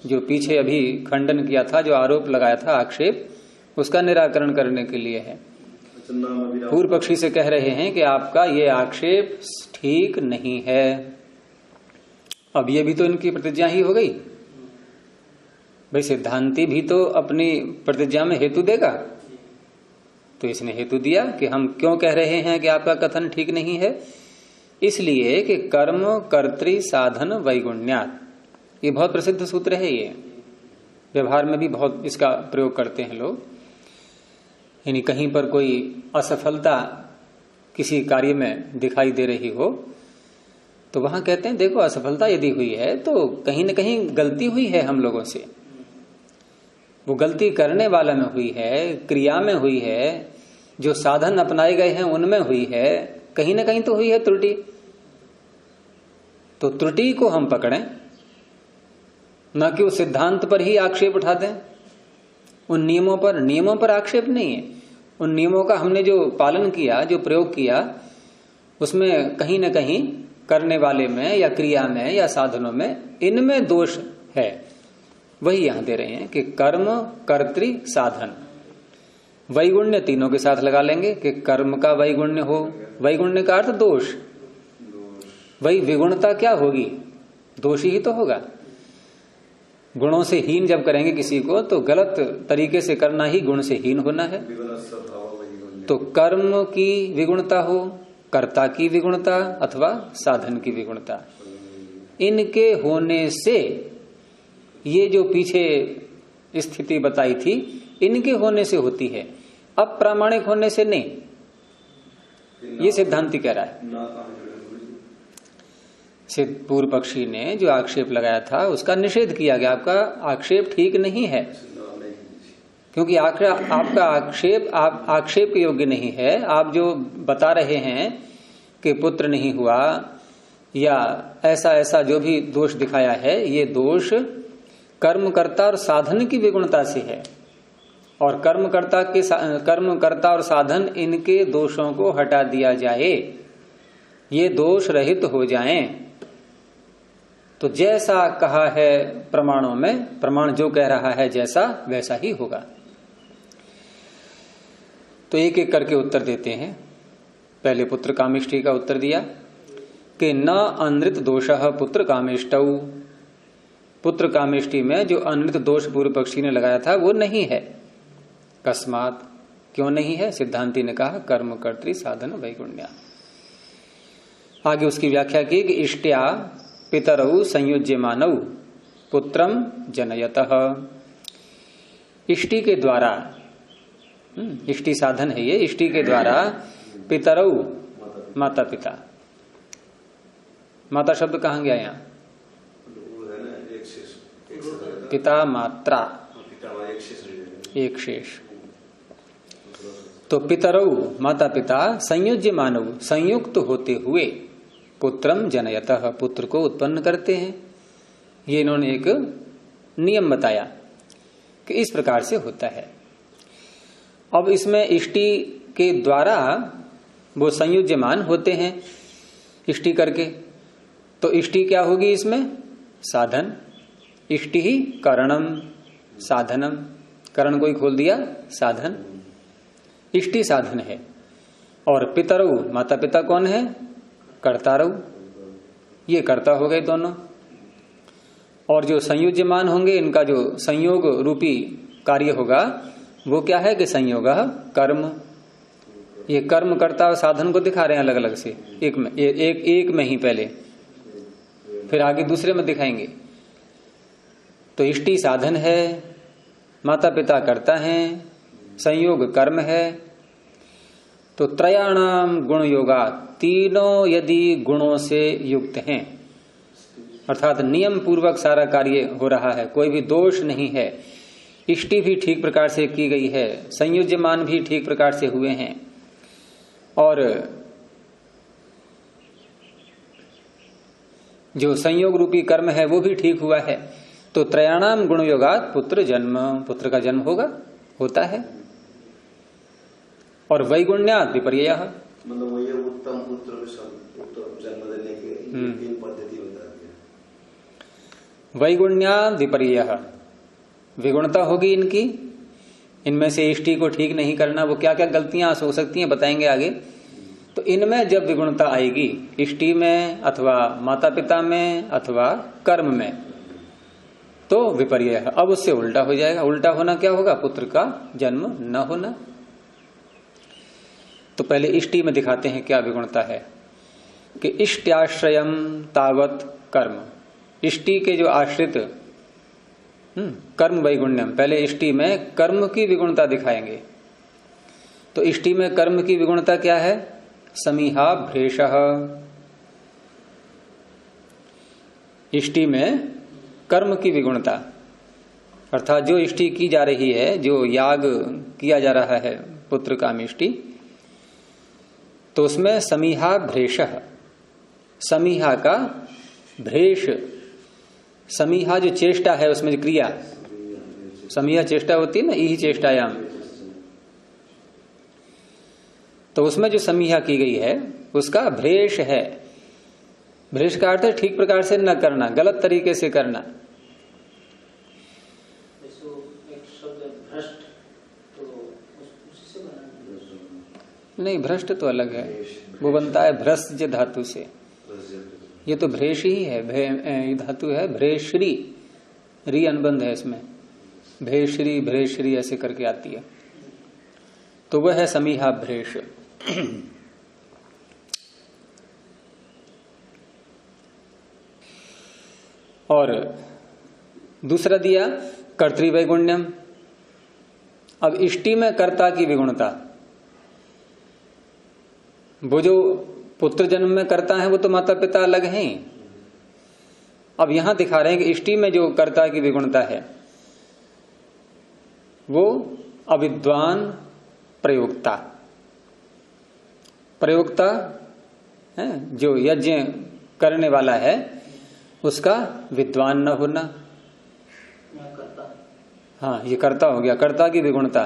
जो पीछे अभी खंडन किया था, जो आरोप लगाया था, आक्षेप, उसका निराकरण करने के लिए है। पूर्व पक्षी से कह रहे हैं कि आपका ये आक्षेप ठीक नहीं है। अब ये भी तो इनकी प्रतिज्ञा ही हो गई भाई, सिद्धांती भी तो अपनी प्रतिज्ञा में हेतु देगा। तो इसने हेतु दिया कि हम क्यों कह रहे हैं कि आपका कथन ठीक नहीं है, इसलिए कि कर्म कर्तृ साधन वैगुण्यात्। ये बहुत प्रसिद्ध सूत्र है, ये व्यवहार में भी बहुत इसका प्रयोग करते हैं लोग। यानी कहीं पर कोई असफलता किसी कार्य में दिखाई दे रही हो तो वहां कहते हैं देखो असफलता यदि हुई है तो कहीं न कहीं गलती हुई है हम लोगों से। वो गलती करने वाला में हुई है, क्रिया में हुई है, जो साधन अपनाए गए हैं उनमें हुई है, कहीं ना कहीं तो हुई है त्रुटि। तो त्रुटि को हम पकड़ें, न कि उस सिद्धांत पर ही आक्षेप उठा दें। उन नियमों पर आक्षेप नहीं है। उन नियमों का हमने जो पालन किया, जो प्रयोग किया, उसमें कहीं ना कहीं करने वाले में या क्रिया में या साधनों में इनमें दोष है। वही यहां दे रहे हैं कि कर्म कर्तृ साधन वैगुण्य तीनों के साथ लगा लेंगे कि कर्म का वैगुण्य हो। वैगुण्य का अर्थ दोष। वही विगुणता क्या होगी? दोषी ही तो होगा। गुणों से हीन जब करेंगे किसी को तो गलत तरीके से करना ही गुण से हीन होना है। तो कर्म की विगुणता हो, कर्ता की विगुणता अथवा साधन की विगुणता, इनके होने से ये जो पीछे स्थिति बताई थी इनके होने से होती है, अप्रामाणिक होने से नहीं, ये सिद्धांति कह रहा है। पूर्व पक्षी ने जो आक्षेप लगाया था उसका निषेध किया गया, आपका आक्षेप ठीक नहीं है, क्योंकि आपका आक्षेप के योग्य नहीं है। आप जो बता रहे हैं कि पुत्र नहीं हुआ या ऐसा ऐसा जो भी दोष दिखाया है, ये दोष कर्मकर्ता और साधन की विगुणता से है, और कर्मकर्ता और साधन इनके दोषों को हटा दिया जाए, ये दोष रहित हो जाएं, तो जैसा कहा है प्रमाणों में, प्रमाण जो कह रहा है जैसा वैसा ही होगा। तो एक एक करके उत्तर देते हैं। पहले पुत्र कामिष्ठी का उत्तर दिया कि न अनृत दोषः पुत्र कामिष्टौ, पुत्र कामिष्ठी में जो अनृत दोष पूर्व पक्षी ने लगाया था वो नहीं है। कस्मात, क्यों नहीं है? सिद्धांति ने कहा कर्म कर्तृ साधन वैगुण्या। आगे उसकी व्याख्या की कि इष्ट्या पितरौ संयुज्यमानौ पुत्रम जनयतः, इष्टि के द्वारा, इष्टि साधन है ये, इष्टि के द्वारा पितरौ माता पिता, माता शब्द कहाँ गया यहाँ? पिता मात्रा एक शेष, तो पितरौ माता पिता संयुज्य मानव संयुक्त होते हुए पुत्रम जनयतः पुत्र को उत्पन्न करते हैं। ये इन्होंने एक नियम बताया कि इस प्रकार से होता है। अब इसमें इष्टि के द्वारा वो संयुज्यमान होते हैं इष्टि करके, तो इष्टि क्या होगी इसमें? साधन। इष्टि ही करणम साधनम, करण को ही खोल दिया साधन, इष्टि साधन है। और पितरौ माता पिता कौन है? कर्तारौ, ये कर्ता हो गए दोनों। और जो संयुज्यमान होंगे इनका जो संयोग रूपी कार्य होगा वो क्या है कि संयोग कर्म। ये कर्म कर्ता और साधन को दिखा रहे हैं अलग अलग से, एक में एक में ही, पहले फिर आगे दूसरे में दिखाएंगे। तो इष्टि साधन है, माता पिता कर्ता हैं, संयोग कर्म है। तो त्रयाणाम गुण योगा, तीनों यदि गुणों से युक्त हैं, अर्थात नियम पूर्वक सारा कार्य हो रहा है, कोई भी दोष नहीं है, इष्टि भी ठीक प्रकार से की गई है, संयुज्यमान भी ठीक प्रकार से हुए हैं, और जो संयोग रूपी कर्म है वो भी ठीक हुआ है, तो त्रयाणाम गुण योगात पुत्र जन्म, पुत्र का जन्म होता है। और वैगुण्यात विपर्ययः, मतलब वो ये उत्तम पुत्र उत्तम जन्म देने के तीन पद्धति बता दिया। वैगुण्यात विपर्ययः, विगुणता होगी इनकी, इनमें से इष्टि को ठीक नहीं करना, वो क्या क्या गलतियां हो सकती हैं बताएंगे आगे। तो इनमें जब विगुणता आएगी, इष्टि में अथवा माता पिता में अथवा कर्म में, तो विपर्यय, अब उससे उल्टा हो जाएगा। उल्टा होना क्या होगा? पुत्र का जन्म न होना। तो पहले इष्टि में दिखाते हैं क्या विगुणता है कि इष्ट्याश्रयम तावत कर्म, इष्टि के जो आश्रित कर्म वैगुण्यम, पहले इष्टि में कर्म की विगुणता दिखाएंगे। तो इष्टि में कर्म की विगुणता क्या है? समीहा भ्रेषः, इष्टि में कर्म की विगुणता, अर्थात जो इष्टि की जा रही है, जो याग किया जा रहा है पुत्र कामिष्टि, तो उसमें समीहा भ्रेषः, समीहा का भ्रेष, समीहा जो चेष्टा है उसमें जो क्रिया, समीहा चेष्टा होती है ना, यही चेष्टायाम, तो उसमें जो समीहा की गई है उसका भ्रेष है। भ्रेष का अर्थ है ठीक प्रकार से न करना, गलत तरीके से करना। नहीं, भ्रष्ट तो अलग है, वो बनता है भ्रष्ट धातु से, ये तो भ्रेष ही है, धातु है भ्रेश्री, री अनुबंध है इसमें, भेश्री भ्रेश्री ऐसे करके आती है, तो वह है समीहा भ्रेश। और दूसरा दिया कर्तृवैगुण्यम। अब इष्टि में कर्ता की विगुणता, वो जो पुत्र जन्म में करता है वो तो माता पिता अलग हैं। अब यहां दिखा रहे हैं कि इष्टि में जो कर्ता की विगुणता है वो अविद्वान प्रयोक्ता, प्रयोक्ता है जो यज्ञ करने वाला है उसका विद्वान न होना। हाँ, ये कर्ता हो गया, कर्ता की विगुणता,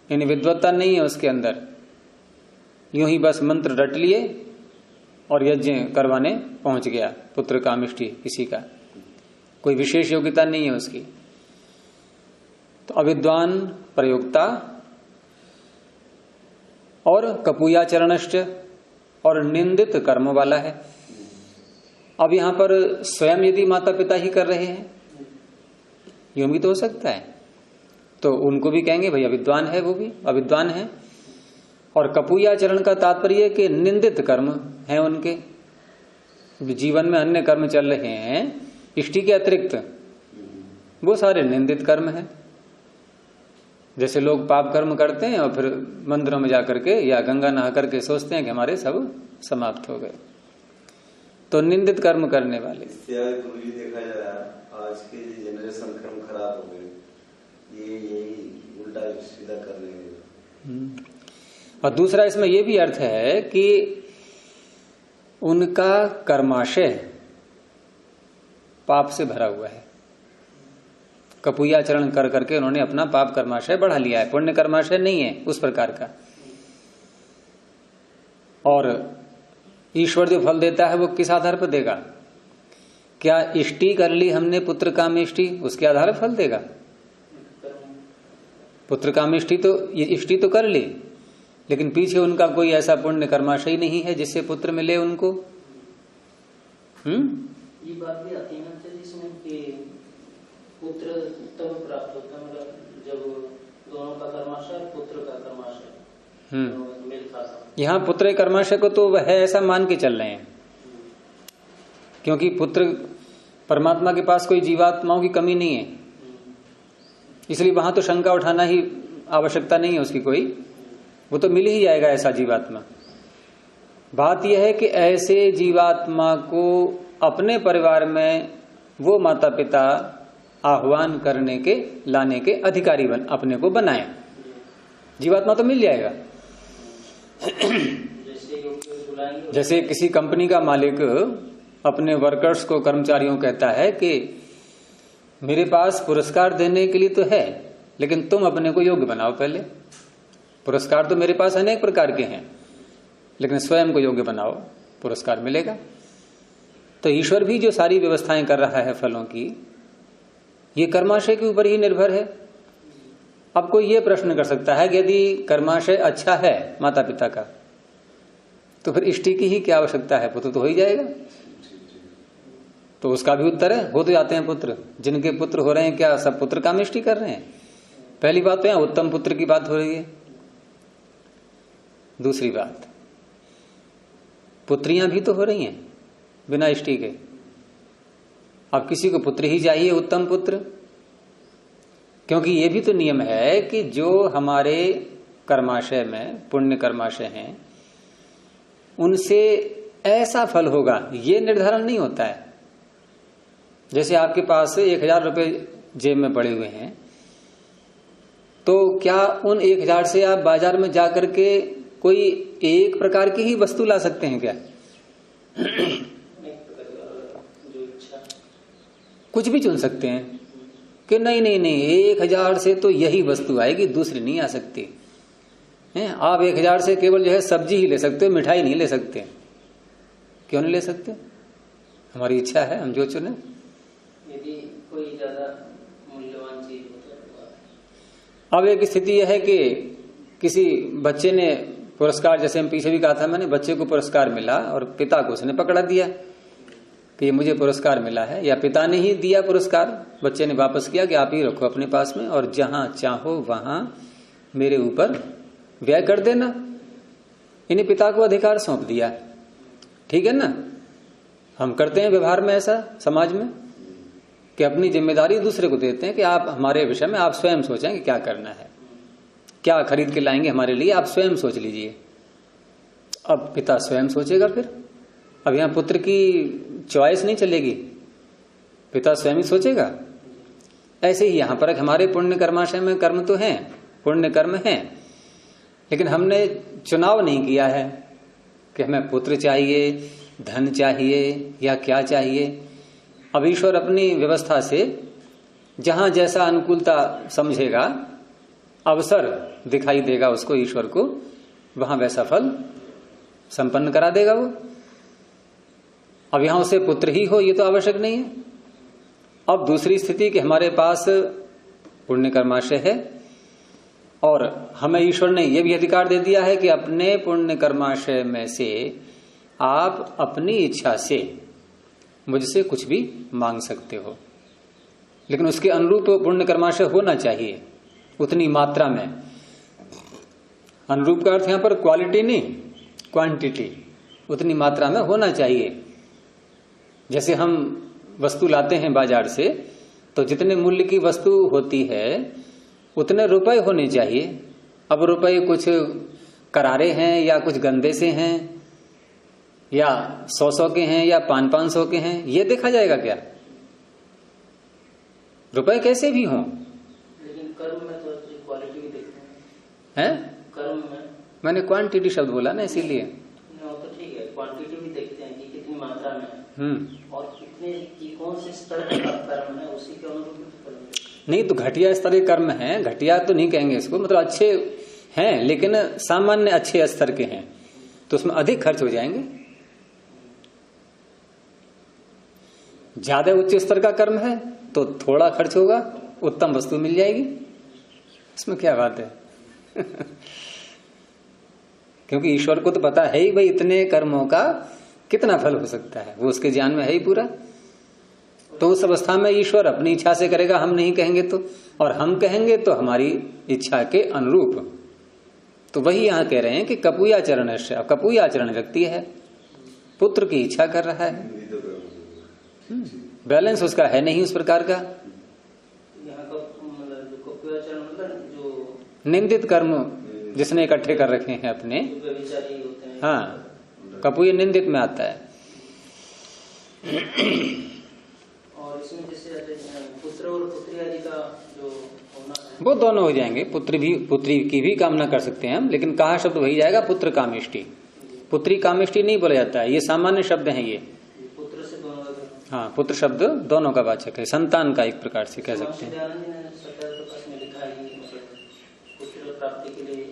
यानी विद्वत्ता नहीं है उसके अंदर, यूं ही बस मंत्र रट लिए और यज्ञ करवाने पहुंच गया, पुत्र कामिष्टि किसी का, कोई विशेष योग्यता नहीं है उसकी। तो अविद्वान प्रयोक्ता और कपूयाचरणश्च, और निंदित कर्म वाला है। अब यहां पर स्वयं यदि माता पिता ही कर रहे हैं, यूं भी तो हो सकता है, तो उनको भी कहेंगे भाई अविद्वान है, वो भी अविद्वान है। और कपूयाचरण का तात्पर्य कि निंदित कर्म है उनके, जीवन में अन्य कर्म चल रहे हैं इष्टि के अतिरिक्त, वो सारे निंदित कर्म है। जैसे लोग पाप कर्म करते हैं और फिर मंदिरों में जाकर के या गंगा नहा करके सोचते हैं कि हमारे सब समाप्त हो गए, तो निंदित कर्म करने वाले। गुरुजी देखा जाए आज के जनरेशन कर्म खराब हो गए, ये यही उल्टा सीधा कर रहे हैं। और दूसरा इसमें यह भी अर्थ है कि उनका कर्माशय पाप से भरा हुआ है, कपूयाचरण कर करके उन्होंने अपना पाप कर्माशय बढ़ा लिया है, पुण्य कर्माशय नहीं है उस प्रकार का। और ईश्वर जो फल देता है वो किस आधार पर देगा? क्या इष्टि कर ली हमने पुत्र कामेष्टि, उसके आधार पर फल देगा? पुत्र कामेष्टि तो ये इष्टि तो कर ली, लेकिन पीछे उनका कोई ऐसा पुण्य कर्माशय नहीं है जिससे पुत्र मिले उनको। ये बात भी आती है ना जिसमें कि पुत्र तब प्राप्त होता है, मतलब जब दोनों का कर्माशय पुत्र का कर्माशय मिल खाता। यहाँ पुत्र कर्माशय को तो वह है ऐसा मान के चल रहे हैं, क्योंकि पुत्र परमात्मा के पास कोई जीवात्माओं की कमी नहीं है, इसलिए वहां तो शंका उठाना ही आवश्यकता नहीं है उसकी कोई, वो तो मिल ही जाएगा ऐसा जीवात्मा। बात यह है कि ऐसे जीवात्मा को अपने परिवार में वो माता पिता आह्वान करने के लाने के अधिकारी अपने को बनाए, जीवात्मा तो मिल जाएगा। जैसे किसी कंपनी का मालिक अपने वर्कर्स को, कर्मचारियों कहता है कि मेरे पास पुरस्कार देने के लिए तो है, लेकिन तुम अपने को योग्य बनाओ पहले। पुरस्कार तो मेरे पास अनेक प्रकार के हैं, लेकिन स्वयं को योग्य बनाओ, पुरस्कार मिलेगा। तो ईश्वर भी जो सारी व्यवस्थाएं कर रहा है फलों की, ये कर्माशय के ऊपर ही निर्भर है। अब कोई ये प्रश्न कर सकता है कि यदि कर्माशय अच्छा है माता पिता का, तो फिर इष्टि की ही क्या आवश्यकता है, पुत्र तो हो ही जाएगा। तो उसका भी उत्तर है, हो तो जाते हैं पुत्र, जिनके पुत्र हो रहे हैं क्या सब पुत्र कामेष्टि कर रहे हैं? पहली बात तो यहां उत्तम पुत्र की बात हो रही है। दूसरी बात, पुत्रियां भी तो हो रही हैं बिना इष्टि के। अब किसी को पुत्र ही चाहिए, उत्तम पुत्र, क्योंकि ये भी तो नियम है कि जो हमारे कर्माशय में पुण्य कर्माशय हैं उनसे ऐसा फल होगा ये निर्धारण नहीं होता है। जैसे आपके पास 1000 रुपए जेब में पड़े हुए हैं, तो क्या उन 1000 से आप बाजार में जाकर के कोई एक प्रकार की ही वस्तु ला सकते हैं क्या? कुछ भी चुन सकते हैं कि नहीं नहीं नहीं 1000 से तो यही वस्तु आएगी, दूसरी नहीं आ सकती है। आप 1000 से केवल जो है सब्जी ही ले सकते हो, मिठाई नहीं ले सकते। क्यों नहीं ले सकते? हमारी इच्छा है, हम जो चुने। यदि कोई ज्यादा मूल्यवान चीज हो। अब एक स्थिति यह है कि किसी बच्चे ने पुरस्कार, जैसे हम पीछे भी कहा था मैंने, बच्चे को पुरस्कार मिला और पिता को उसने पकड़ा दिया कि ये मुझे पुरस्कार मिला है, या पिता ने ही दिया पुरस्कार, बच्चे ने वापस किया कि आप ही रखो अपने पास में और जहां चाहो वहां मेरे ऊपर व्यय कर देना। इन्हीं पिता को अधिकार सौंप दिया, ठीक है ना। हम करते हैं व्यवहार में ऐसा समाज में कि अपनी जिम्मेदारी दूसरे को देते हैं कि आप हमारे विषय में आप स्वयं सोचें कि क्या करना है, क्या खरीद के लाएंगे हमारे लिए, आप स्वयं सोच लीजिए। अब पिता स्वयं सोचेगा फिर। अब यहां पुत्र की चॉइस नहीं चलेगी, पिता स्वयं ही सोचेगा। ऐसे ही यहां पर हमारे पुण्य कर्माशय में कर्म तो हैं, पुण्य कर्म हैं, लेकिन हमने चुनाव नहीं किया है कि हमें पुत्र चाहिए, धन चाहिए या क्या चाहिए। अब ईश्वर अपनी व्यवस्था से जहां जैसा अनुकूलता समझेगा, अवसर दिखाई देगा उसको, ईश्वर को, वहां वैसा फल संपन्न करा देगा वो। अब यहां उसे पुत्र ही हो ये तो आवश्यक नहीं है। अब दूसरी स्थिति कि हमारे पास पुण्य कर्माशय है और हमें ईश्वर ने यह भी अधिकार दे दिया है कि अपने पुण्य कर्माशय में से आप अपनी इच्छा से मुझसे कुछ भी मांग सकते हो, लेकिन उसके अनुरूप पुण्य कर्माशय होना चाहिए उतनी मात्रा में। अनुरूप का अर्थ यहां पर क्वालिटी नहीं, क्वांटिटी, उतनी मात्रा में होना चाहिए। जैसे हम वस्तु लाते हैं बाजार से, तो जितने मूल्य की वस्तु होती है उतने रुपए होने चाहिए। अब रुपए कुछ करारे हैं या कुछ गंदे से हैं या 100 के हैं या 500 के हैं, ये देखा जाएगा क्या? रुपए कैसे भी हों, लेकिन कर्म में तो क्वालिटी भी देखते हैं। कर्म में मैंने क्वांटिटी शब्द बोला ना, इसीलिए। तो ठीक है, क्वांटिटी भी देखते हैं कि कितनी मात्रा में है और कितने की कौन से स्तर का कर्म है, उसी के अनुरूप नहीं तो घटिया स्तर के कर्म है, घटिया तो नहीं कहेंगे इसको, मतलब अच्छे हैं लेकिन सामान्य अच्छे स्तर के हैं, तो उसमें अधिक खर्च हो जाएंगे। ज्यादा उच्च स्तर का कर्म है तो थोड़ा खर्च होगा, उत्तम वस्तु मिल जाएगी, इसमें क्या बात है। क्योंकि ईश्वर को तो पता है ही भाई इतने कर्मों का कितना फल हो सकता है, वो उसके ज्ञान में है ही पूरा। तो उस अवस्था में ईश्वर अपनी इच्छा से करेगा, हम नहीं कहेंगे तो, और हम कहेंगे तो हमारी इच्छा के अनुरूप। तो वही यहां कह रहे हैं कि कपूयाचरण, कपूयाचरण व्यक्ति है, पुत्र की इच्छा कर रहा है, बैलेंस उसका है नहीं उस प्रकार का। निंदित कर्म जिसने इकट्ठे कर रखे हैं अपने, हाँ, कपूय निंदित में आता है। और इसमें जैसे पुत्र और पुत्री आदि का जो होना है, वो दोनों हो जाएंगे। पुत्री की भी कामना कर सकते हैं हम, लेकिन कहा शब्द वही जाएगा, पुत्र कामिष्टि। पुत्री कामिष्टि नहीं बोला जाता है, ये सामान्य शब्द है ये। पुत्र से दोनों, हाँ, पुत्र शब्द दोनों का वाचक है, संतान का एक प्रकार से कह सकते हैं। पुत्र प्राप्ति के लिए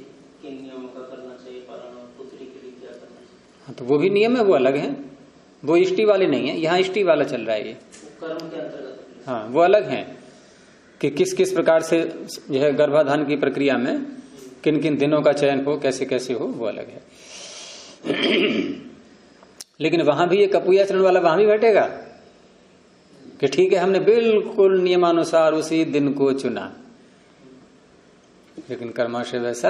किन नियमों का करना चाहिए पालन, और पुत्री के लिए क्या करना चाहिए? हाँ, तो वो भी नियम है, वो अलग है, वो इष्टि वाले नहीं है, यहाँ इष्टि वाला चल रहा है ये। कर्म के अंतर्गत, हाँ, वो अलग है कि किस किस प्रकार से यह गर्भाधान की प्रक्रिया में किन किन दिनों का चयन हो, कैसे कैसे हो, वो अलग है। लेकिन वहां भी ये कपूयाचरण वाला वहां भी बैठेगा कि ठीक है हमने बिल्कुल नियमानुसार उसी दिन को चुना, लेकिन कर्माशय वैसा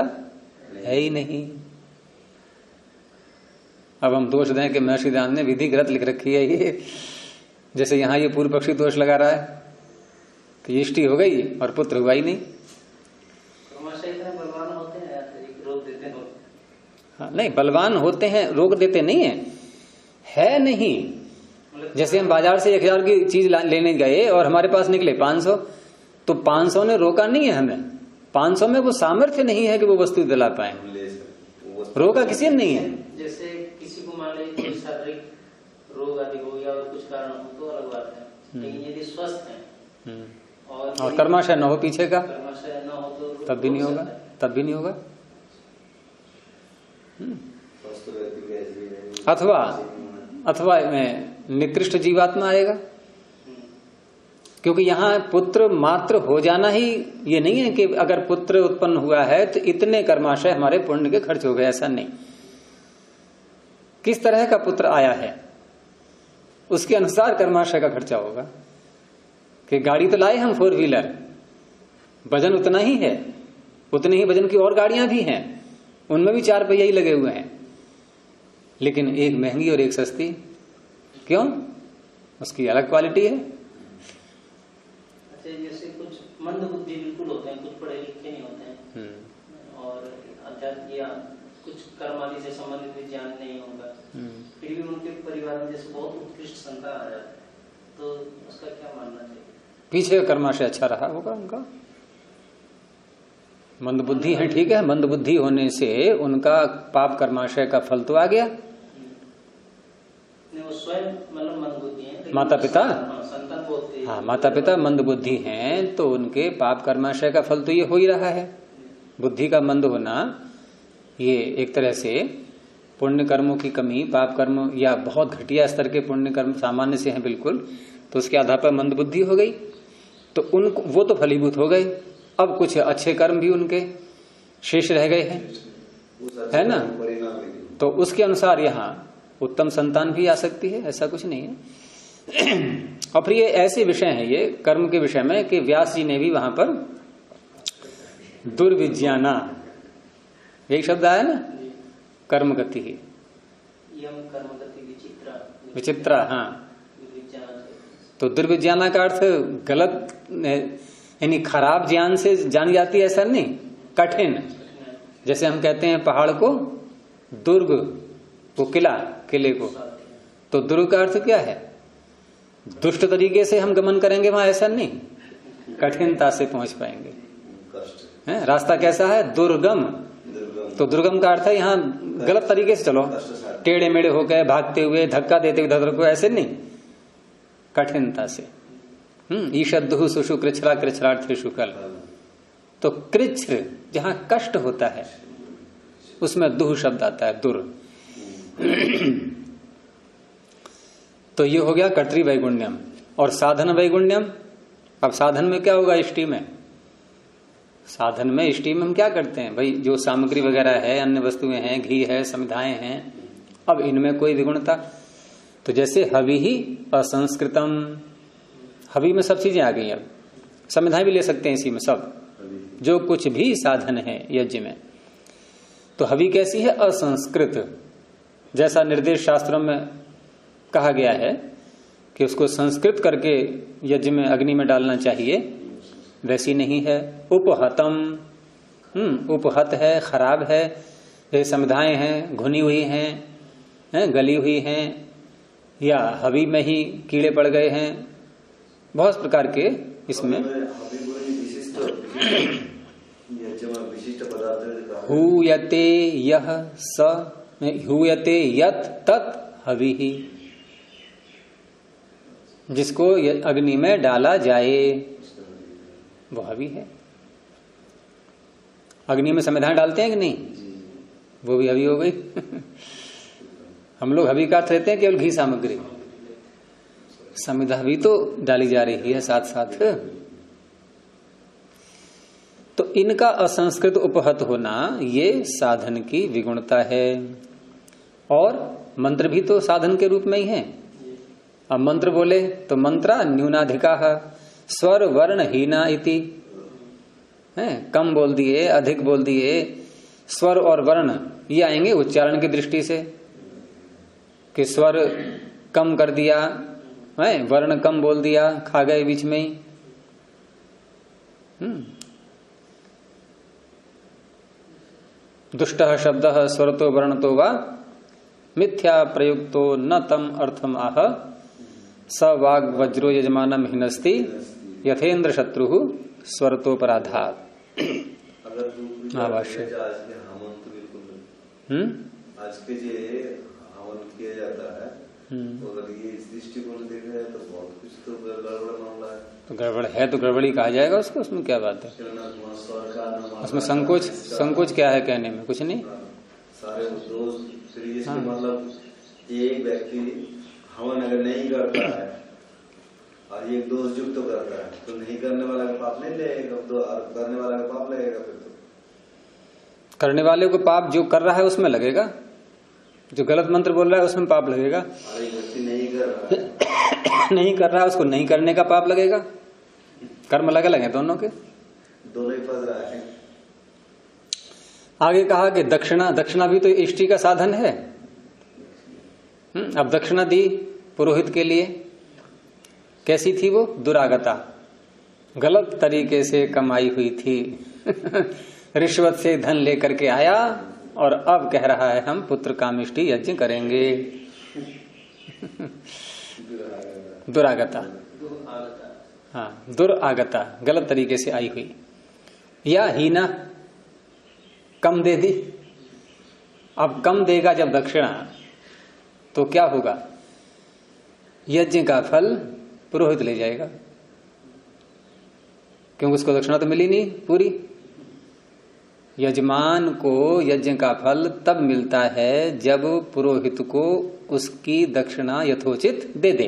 है ही नहीं। अब हम दोष दें कि महर्षि दयानंद ने विधि गलत लिख रखी है ये, जैसे यहां ये पूर्व पक्षी दोष लगा रहा है कि इष्टि हो गई और पुत्र हुआ ही नहीं। बलवान होते हैं, रोक देते हैं। हाँ, नहीं, बलवान होते हैं, रोक देते नहीं है नहीं। जैसे हम बाजार से 1000 की चीज लेने गए और हमारे पास निकले 500, तो 500 ने रोका नहीं है हमें, 500 में वो सामर्थ्य नहीं है कि वो वस्तु दिला पाए, रोका किसी ने नहीं है। जैसे किसी को मान लीजिए कोई शारीरिक रोग आदि हो या और कुछ कारण हो तो अलग बात है, लेकिन यदि स्वस्थ है और कर्माशय न हो पीछे का, कर्माशय न हो तो तब भी नहीं होगा, तब भी नहीं होगा। अथवा में निकृष्ट जीवात्मा आएगा, क्योंकि यहां पुत्र मात्र हो जाना ही ये नहीं है कि अगर पुत्र उत्पन्न हुआ है तो इतने कर्माशय हमारे पुण्य के खर्च हो गए, ऐसा नहीं। किस तरह का पुत्र आया है उसके अनुसार कर्माशय का खर्चा होगा। कि गाड़ी तो लाए हम 4 व्हीलर, वजन उतना ही है, उतने ही वजन की और गाड़ियां भी हैं, उनमें भी 4 पहिया ही लगे हुए हैं, लेकिन एक महंगी और एक सस्ती। क्यों? उसकी अलग क्वालिटी है। अच्छा, जैसे कुछ मंद बुद्धि बिल्कुल होते हैं, कुछ पढ़े लिखे नहीं होते हैं, और अध्यात्म या कुछ कर्म आदि से संबंधित भी ज्ञान नहीं होगा, फिर भी उनके परिवार में जैसे बहुत उत्कृष्ट संतान आ जाता है, तो उसका क्या मानना चाहिए? पीछे का कर्माशय अच्छा रहा होगा उनका। मंद बुद्धि है, ठीक है, मंद बुद्धि होने से उनका पाप कर्माशय का फल तो आ गया। वो स्वयं मतलब मंद बुद्धि है, माता पिता, संतान बोलते, हाँ, माता पिता मंद बुद्धि हैं तो उनके पाप कर्माशय का फल तो ये हो ही रहा है। बुद्धि का मंद होना ये एक तरह से पुण्य कर्मों की कमी, पाप कर्म या बहुत घटिया स्तर के पुण्य कर्म सामान्य से हैं बिल्कुल, तो उसके आधार पर मंद बुद्धि हो गई, तो उनको वो तो फलीभूत हो गए। अब कुछ अच्छे कर्म भी उनके शेष रह गए हैं, है ना, तो उसके अनुसार यहाँ उत्तम संतान भी आ सकती है, ऐसा कुछ नहीं है। और फिर ये ऐसे विषय हैं, ये कर्म के विषय में, कि व्यास जी ने भी वहां पर दुर्विज्ञाना, यही शब्द आया ना, कर्म गति ही विचित्रा, हाँ, तो दुर्विज्ञाना का अर्थ गलत यानी खराब ज्ञान से जानी जाती है, ऐसा नहीं, कठिन। जैसे हम कहते हैं पहाड़ को दुर्ग, वो किले को, तो दुर्ग का अर्थ क्या है? दुष्ट तरीके से हम गमन करेंगे वहां, ऐसा नहीं, कठिनता से पहुंच पाएंगे। है? रास्ता कैसा है? दुर्गम। तो दुर्गम का अर्थ है यहाँ गलत तरीके से चलो, टेढ़े मेढ़े होकर भागते हुए, धक्का देते हुए धर को, ऐसे नहीं, कठिनता से। ईशद्दु सुषु कृच्छ्रा कृच्छ्रार्थ शुकल, तो कृच्छ्र जहां कष्ट होता है उसमें दुह शब्द आता है, दुर। तो ये हो गया कर्तृ वैगुण्यम। और साधन वैगुण्यम, अब साधन में क्या होगा? इष्टि में, साधन में इष्टि में हम क्या करते हैं भाई? जो सामग्री वगैरह है, अन्य वस्तुएं हैं, घी है, समिधाएं हैं, अब इनमें कोई विगुणता, तो जैसे हवि ही असंस्कृतम, हवि में सब चीजें आ गई, अब समिधाएं भी ले सकते हैं इसी में, सब जो कुछ भी साधन है यज्ञ में, तो हवि कैसी है? असंस्कृत। जैसा निर्देश शास्त्रों में कहा गया है कि उसको संस्कृत करके यज्ञ में, अग्नि में डालना चाहिए, वैसी नहीं है। उपहतम, उपहत है, खराब है, ये समिधाएं हैं, घुनी हुई हैं, गली हुई हैं, या हवि में ही कीड़े पड़ गए हैं, बहुत प्रकार के इसमें। हूयते यह स, हूयते यत तत् हवि ही, जिसको अग्नि में डाला जाए वो हवि है। अग्नि में समिधाएं डालते हैं कि नहीं? वो भी हवि हो गई। हम लोग हवि का अर्थ रहते हैं केवल घी सामग्री, समिधा भी तो डाली जा रही है साथ साथ। तो इनका असंस्कृत उपहत होना ये साधन की विगुणता है। और मंत्र भी तो साधन के रूप में ही है। अब मंत्र बोले तो मंत्रा न्यूनाधिका स्वर वर्ण हीना इति, कम बोल दिए, अधिक बोल दिए, स्वर और वर्ण ये आएंगे उच्चारण की दृष्टि से, कि स्वर कम कर दिया, वर्ण कम बोल दिया, खा गए बीच में ही। दुष्टः शब्दः स्वरतो वर्णतो वा मिथ्या प्रयुक्तो न तम अर्थम आह स वाग वज्रो यजमानम हिनस्ति यथेन्द्र शत्रु स्वरतोपराधात्। अवश्य आज के जो हवन किया जाता है, तो अगर ये इस दृष्टिकोण देखा जाए तो बहुत कुछ तो गड़बड़ मामला है। तो गड़बड़ है तो गड़बड़ ही कहा जाएगा उसको, उसमें क्या बात है? उसमें संकोच क्या है कहने में? कुछ नहीं। सारे दोस्त मतलब एक व्यक्ति हवन अगर नहीं करता है और एक दोष युक्त तो करता है, तो नहीं करने वाला का पाप नहीं लेगा, तो करने वाला का पाप लगेगा। फिर तो करने वाले को पाप जो कर रहा है उसमें लगेगा, जो गलत मंत्र बोल रहा है उसमें पाप लगेगा, नहीं कर रहा है उसको नहीं करने का पाप लगेगा। कर्म अलग अलग है दोनों के, दोनों ही फंस रहा है। आगे कहा कि दक्षिणा भी तो इष्टि का साधन है। अब दक्षिणा दी पुरोहित के लिए, कैसी थी वो? दुरागता, गलत तरीके से कमाई हुई थी। रिश्वत से धन लेकर के आया और अब कह रहा है हम पुत्र कामिष्टि यज्ञ करेंगे। दुरागता, हाँ दुरागता, गलत तरीके से आई हुई। या हीना, कम दे दी। अब कम देगा जब दक्षिणा तो क्या होगा? यज्ञ का फल पुरोहित ले जाएगा, क्योंकि उसको दक्षिणा तो मिली नहीं पूरी। यजमान को यज्ञ का फल तब मिलता है जब पुरोहित को उसकी दक्षिणा यथोचित दे दे।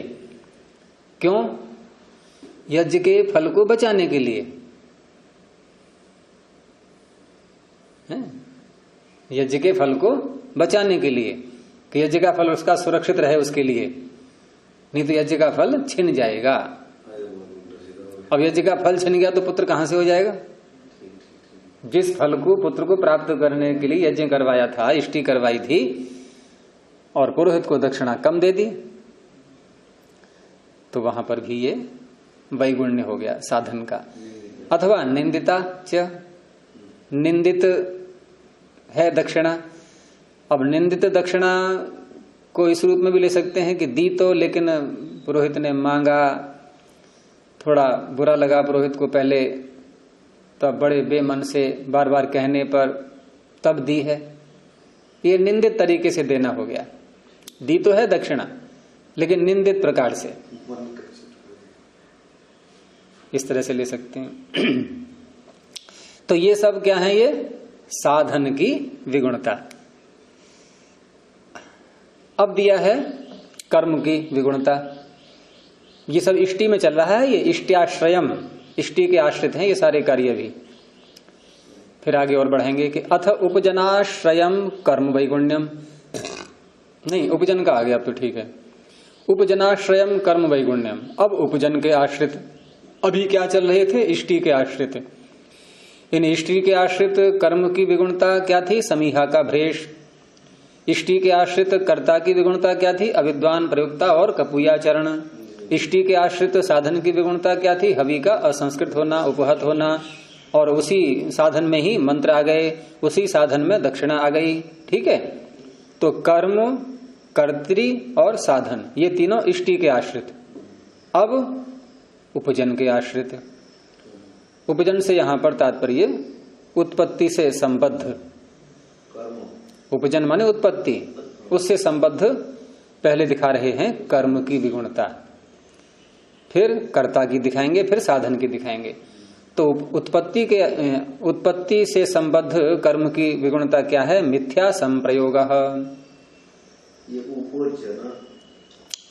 क्यों? यज्ञ के फल को बचाने के लिए। यज्ञ के फल को बचाने के लिए कि यज्ञ का फल उसका सुरक्षित रहे, उसके लिए, नहीं तो यज्ञ का फल छिन जाएगा। अब यज्ञ का फल छिन गया तो पुत्र कहां से हो जाएगा? जिस फल को पुत्र को प्राप्त करने के लिए यज्ञ करवाया था, इष्टि करवाई थी, और पुरोहित को दक्षिणा कम दे दी, तो वहां पर भी ये वैगुण्य हो गया साधन का। अथवा निंदिता च, निंदित है दक्षिणा। अब निंदित दक्षिणा को इस रूप में भी ले सकते हैं कि दी तो, लेकिन पुरोहित ने मांगा, थोड़ा बुरा लगा पुरोहित को पहले, तब बड़े बेमन से बार बार कहने पर तब दी है। ये निंदित तरीके से देना हो गया। दी तो है दक्षिणा लेकिन निंदित प्रकार से, इस तरह से ले सकते हैं। तो ये सब क्या है? ये साधन की विगुणता। अब दिया है कर्म की विगुणता। ये सब इष्टि में चल रहा है, ये इष्ट्याश्रयम, इष्टि के आश्रित हैं ये सारे कार्य भी। फिर आगे और बढ़ेंगे कि अथ उपजनाश्रयम कर्म वैगुण्यम, नहीं उपजन का आ गया, अब तो ठीक है। उपजनाश्रयम कर्म वैगुण्यम, अब उपजन के आश्रित। अभी क्या चल रहे थे? इष्टि के आश्रित। इन इष्टि के आश्रित कर्म की विगुणता क्या थी? समीहा का भ्रेष। इष्टि के आश्रित कर्ता की विगुणता क्या थी? अविद्वान प्रयुक्ता और कपूयाचरण। इष्टि के आश्रित साधन की विगुणता क्या थी? हवि का असंस्कृत होना, उपहत होना, और उसी साधन में ही मंत्र आ गए, उसी साधन में दक्षिणा आ गई। ठीक है, तो कर्म, कर्त्री और साधन, ये तीनों इष्टि के आश्रित। अब उपजन के आश्रित। उपजन से यहां पर तात्पर्य उत्पत्ति से संबद्ध। उपजन माने उत्पत्ति, उससे संबद्ध पहले दिखा रहे हैं कर्म की विगुणता, फिर कर्ता की दिखाएंगे, फिर साधन की दिखाएंगे। तो उत्पत्ति से संबद्ध कर्म की विगुणता क्या है? मिथ्या संप्रयोग।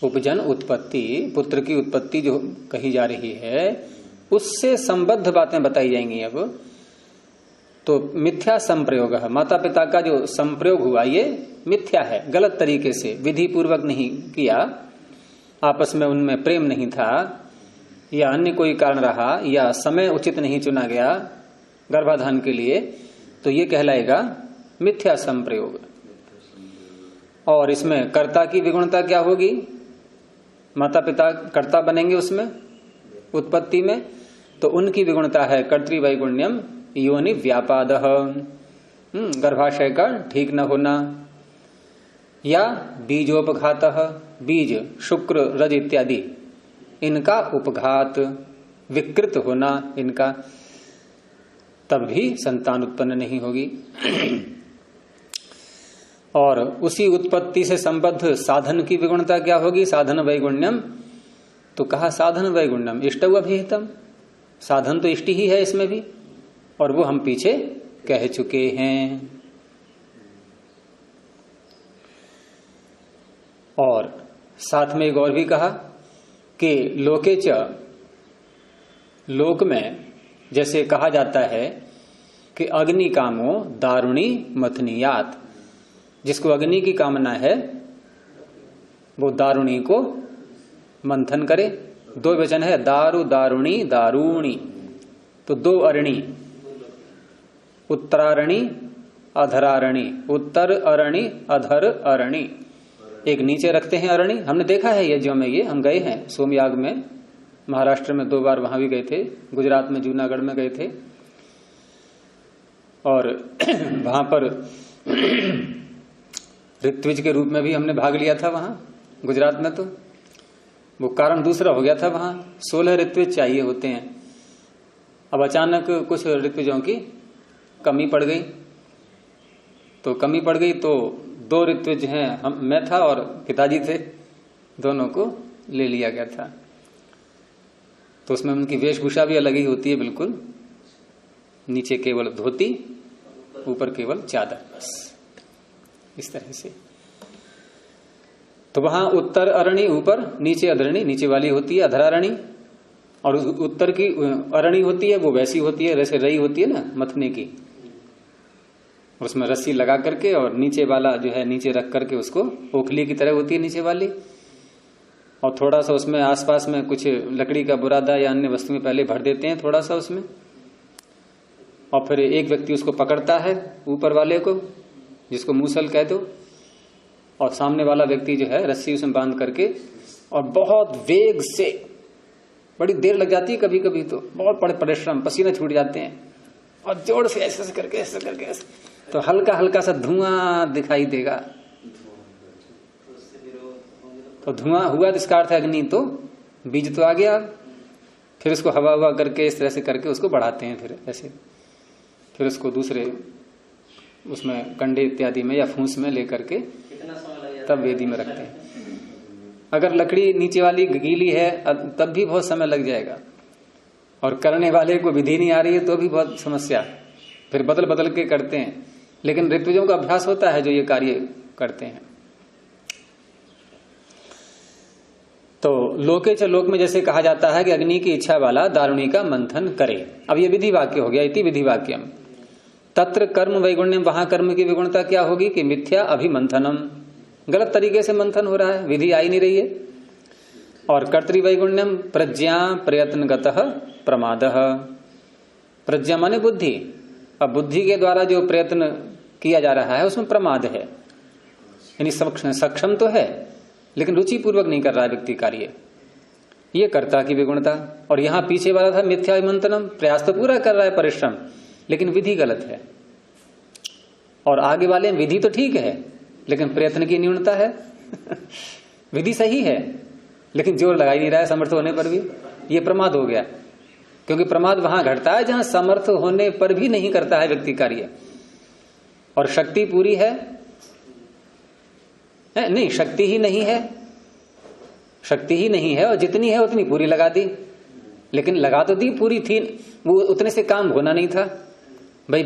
उपजन उत्पत्ति, पुत्र की उत्पत्ति जो कही जा रही है, उससे संबद्ध बातें बताई जाएंगी। अब तो मिथ्या संप्रयोग, माता पिता का जो संप्रयोग हुआ ये मिथ्या है, गलत तरीके से, विधि पूर्वक नहीं किया, आपस में उनमें प्रेम नहीं था, या अन्य कोई कारण रहा, या समय उचित नहीं चुना गया गर्भाधान के लिए, तो ये कहलाएगा मिथ्या संप्रयोग। और इसमें कर्ता की विगुणता क्या होगी? माता पिता कर्ता बनेंगे उसमें, उत्पत्ति में, तो उनकी विगुणता है कर्तृवैगुण्यम योनि व्यापादः, गर्भाशय का ठीक न होना, या बीजोपघातः, बीज शुक्र रज इत्यादि इनका उपघात, विकृत होना इनका, तब भी संतान उत्पन्न नहीं होगी। और उसी उत्पत्ति से संबद्ध साधन की विगुणता क्या होगी? साधन वैगुण्यम। तो कहा साधन वैगुण्यम इष्टौ अभिहितम, साधन तो इष्टि ही है इसमें भी, और वो हम पीछे कह चुके हैं। और साथ में एक और भी कहा कि लोके च, लोक में जैसे कहा जाता है कि अग्नि कामो दारुणी मथनियात, जिसको अग्नि की कामना है वो दारुणी को मंथन करे। दो वचन है, दारु दारुणी दारूणी, तो दो अरणी, उत्तरारणी अधरारणी, उत्तर अरणी अधर अरणी। एक नीचे रखते हैं अरणी, हमने देखा है यज्ञों में, ये हम गए हैं सोमयाग में, महाराष्ट्र में 2 बार वहां भी गए थे, गुजरात में जूनागढ़ में गए थे, और वहां पर ऋत्विज के रूप में भी हमने भाग लिया था वहां गुजरात में। तो वो कारण दूसरा हो गया था, वहां 16 ऋत्विज चाहिए होते हैं। अब अचानक कुछ ऋत्विजों की कमी पड़ गई, तो कमी पड़ गई तो 2 ऋत्विज हैं, मैं था और पिताजी थे, दोनों को ले लिया गया था। तो उसमें उनकी वेशभूषा भी अलग ही होती है बिल्कुल, नीचे केवल धोती, ऊपर केवल चादर, बस इस तरह से। तो वहां उत्तर अरणी ऊपर, नीचे अधरणी, नीचे वाली होती है अधरारणी, और उत्तर की अरणी होती है वो वैसी होती है जैसे रई होती है ना मथने की, उसमें रस्सी लगा करके, और नीचे वाला जो है नीचे रख करके उसको ओखली की तरह होती है नीचे वाली, और थोड़ा सा उसमें आसपास में कुछ लकड़ी का बुरादा या अन्य वस्तुएं पहले भर देते हैं थोड़ा सा उसमें, और फिर एक व्यक्ति उसको पकड़ता है ऊपर वाले को, जिसको मूसल कह दो, और सामने वाला व्यक्ति जो है रस्सी उसमें बांध करके, और बहुत वेग से, बड़ी देर लग जाती है कभी कभी, तो बहुत बड़े परिश्रम, पसीने छूट जाते हैं, और जोर से ऐसे करके ऐसे, तो हल्का हल्का सा धुआं दिखाई देगा। तो धुआं हुआ जिसका अर्थ है अग्नि, तो बीज तो आ गया। फिर उसको हवा हवा करके इस तरह से करके उसको बढ़ाते हैं, फिर ऐसे, फिर उसको दूसरे उसमें कंडे इत्यादि में या फूंस में लेकर के तब वेदी में रखते हैं। अगर लकड़ी नीचे वाली गीली है तब भी बहुत समय लग जाएगा, और करने वाले को विधि नहीं आ रही है तो भी बहुत समस्या, फिर बदल बदल के करते हैं। लेकिन ऋत्विजों का अभ्यास होता है जो ये कार्य करते हैं। तो लोके च लोक में जैसे कहा जाता है कि अग्नि की इच्छा वाला दारुणी का मंथन करे। अब ये विधि वाक्य हो गया, इति विधि वाक्यम। तत्र कर्म वैगुण्यम, वहां कर्म की विगुणता क्या होगी कि मिथ्या अभिमंथनम, गलत तरीके से मंथन हो रहा है, विधि आई नहीं रही है। और कर्तृवैगुण्यम प्रज्ञा प्रयत्नगतः प्रमादः, प्रज्ञा माने बुद्धि, अब बुद्धि के द्वारा जो प्रयत्न किया जा रहा है उसमें प्रमाद है, यानी सक्षम तो है लेकिन रुचि पूर्वक नहीं कर रहा है व्यक्ति कार्य, ये कर्ता की विगुणता। और यहां पीछे वाला था मिथ्या अभिमंथनम, प्रयास तो पूरा कर रहा है परिश्रम, लेकिन विधि गलत है। और आगे वाले विधि तो ठीक है लेकिन प्रयत्न की न्यूनता है विधि सही है लेकिन जोर लगा ही नहीं रहा है समर्थ होने पर भी, ये प्रमाद हो गया। क्योंकि प्रमाद वहां घटता है जहां समर्थ होने पर भी नहीं करता है व्यक्ति कार्य, और शक्ति पूरी है नहीं, शक्ति ही नहीं है, शक्ति ही नहीं है, और जितनी है उतनी पूरी लगा दी, लेकिन लगा तो दी पूरी थी, वो उतने से काम होना नहीं था। भाई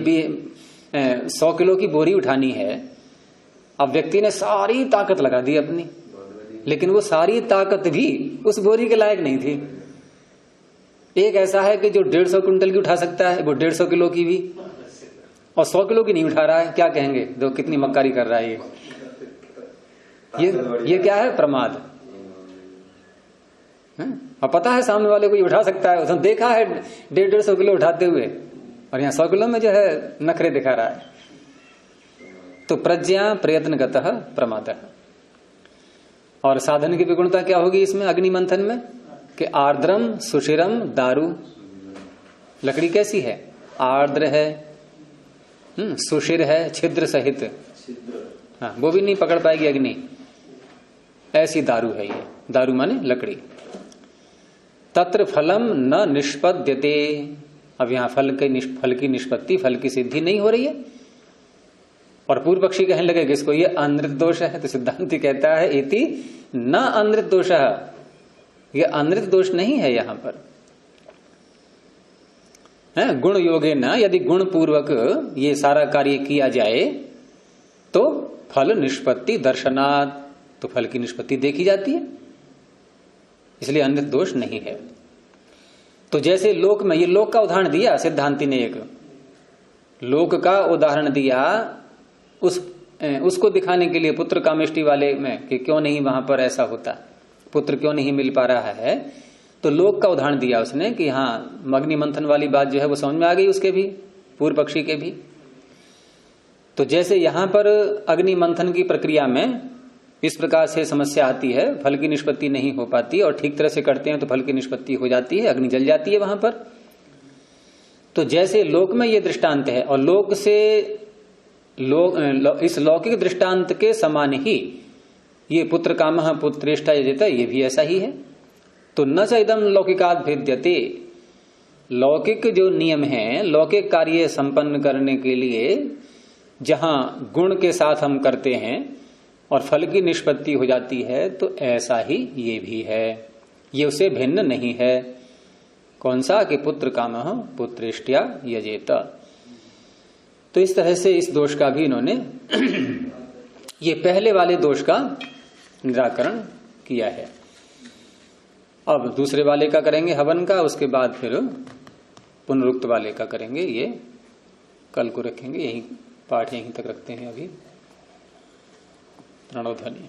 100 किलो की बोरी उठानी है, अब व्यक्ति ने सारी ताकत लगा दी अपनी, लेकिन वो सारी ताकत भी उस बोरी के लायक नहीं थी। एक ऐसा है कि जो 150 क्विंटल की उठा सकता है, वो 150 किलो की भी, और 100 किलो की नहीं उठा रहा है, क्या कहेंगे, जो कितनी मक्कारी कर रहा है ये क्या है, प्रमाद है? और पता है सामने वाले को ये उठा सकता है, उसने देखा है 150 किलो उठाते हुए, और यहाँ 100 किलो में जो है नखरे दिखा रहा है। तो प्रज्ञा प्रयत्नगतः प्रमादः। और साधन की विगुणता क्या होगी इसमें अग्नि मंथन में कि आर्द्रम सुशिरम दारु, लकड़ी कैसी है, आर्द्र है, सुशिर है, छिद्र सहित, हाँ वो भी नहीं पकड़ पाएगी अग्नि, ऐसी दारू है ये, दारू माने लकड़ी। तत्र फलम न निष्पद्यते, अब यहां फल की निष्पत्ति, फल की सिद्धि नहीं हो रही है। और पूर्व पक्षी कहने लगे कि इसको ये अनृत दोष है, तो सिद्धांति कहता है इति न अनृत दोष, ये अनृत दोष नहीं है यहां पर। है गुण योगे न, यदि गुण पूर्वक ये सारा कार्य किया जाए तो फल निष्पत्ति दर्शनात्, तो फल की निष्पत्ति देखी जाती है, इसलिए अनृत दोष नहीं है। तो जैसे लोक में, ये लोक का उदाहरण दिया सिद्धांति ने, एक लोक का उदाहरण दिया, उस उसको दिखाने के लिए पुत्र कामेष्टि वाले में कि क्यों नहीं वहां पर ऐसा होता, पुत्र क्यों नहीं मिल पा रहा है, तो लोक का उदाहरण दिया उसने कि हाँ अग्नि मंथन वाली बात जो है वो समझ में आ गई उसके भी, पूर्व पक्षी के भी। तो जैसे यहां पर अग्नि मंथन की प्रक्रिया में इस प्रकार से समस्या आती है, फल की निष्पत्ति नहीं हो पाती और ठीक तरह से करते हैं तो फल की निष्पत्ति हो जाती है, अग्नि जल जाती है वहां पर। तो जैसे लोक में ये दृष्टांत है और लोक से इस लौकिक दृष्टांत के समान ही ये पुत्र कामः पुत्रेष्टा यजेत, ये भी ऐसा ही है। तो न च इदं लौकिकात् भेद्यते, लौकिक जो नियम है, लौकिक कार्य संपन्न करने के लिए जहां गुण के साथ हम करते हैं और फल की निष्पत्ति हो जाती है, तो ऐसा ही ये भी है, ये उसे भिन्न नहीं है। कौन सा? कि पुत्र कामः पुत्रेष्ट्या यजेत। तो इस तरह से इस दोष का भी इन्होंने ये पहले वाले दोष का निराकरण किया है। अब दूसरे वाले का करेंगे हवन का, उसके बाद फिर पुनरुक्त वाले का करेंगे, ये कल को रखेंगे। यही पाठ यहीं तक रखते हैं अभी। प्रणव ध्वनि।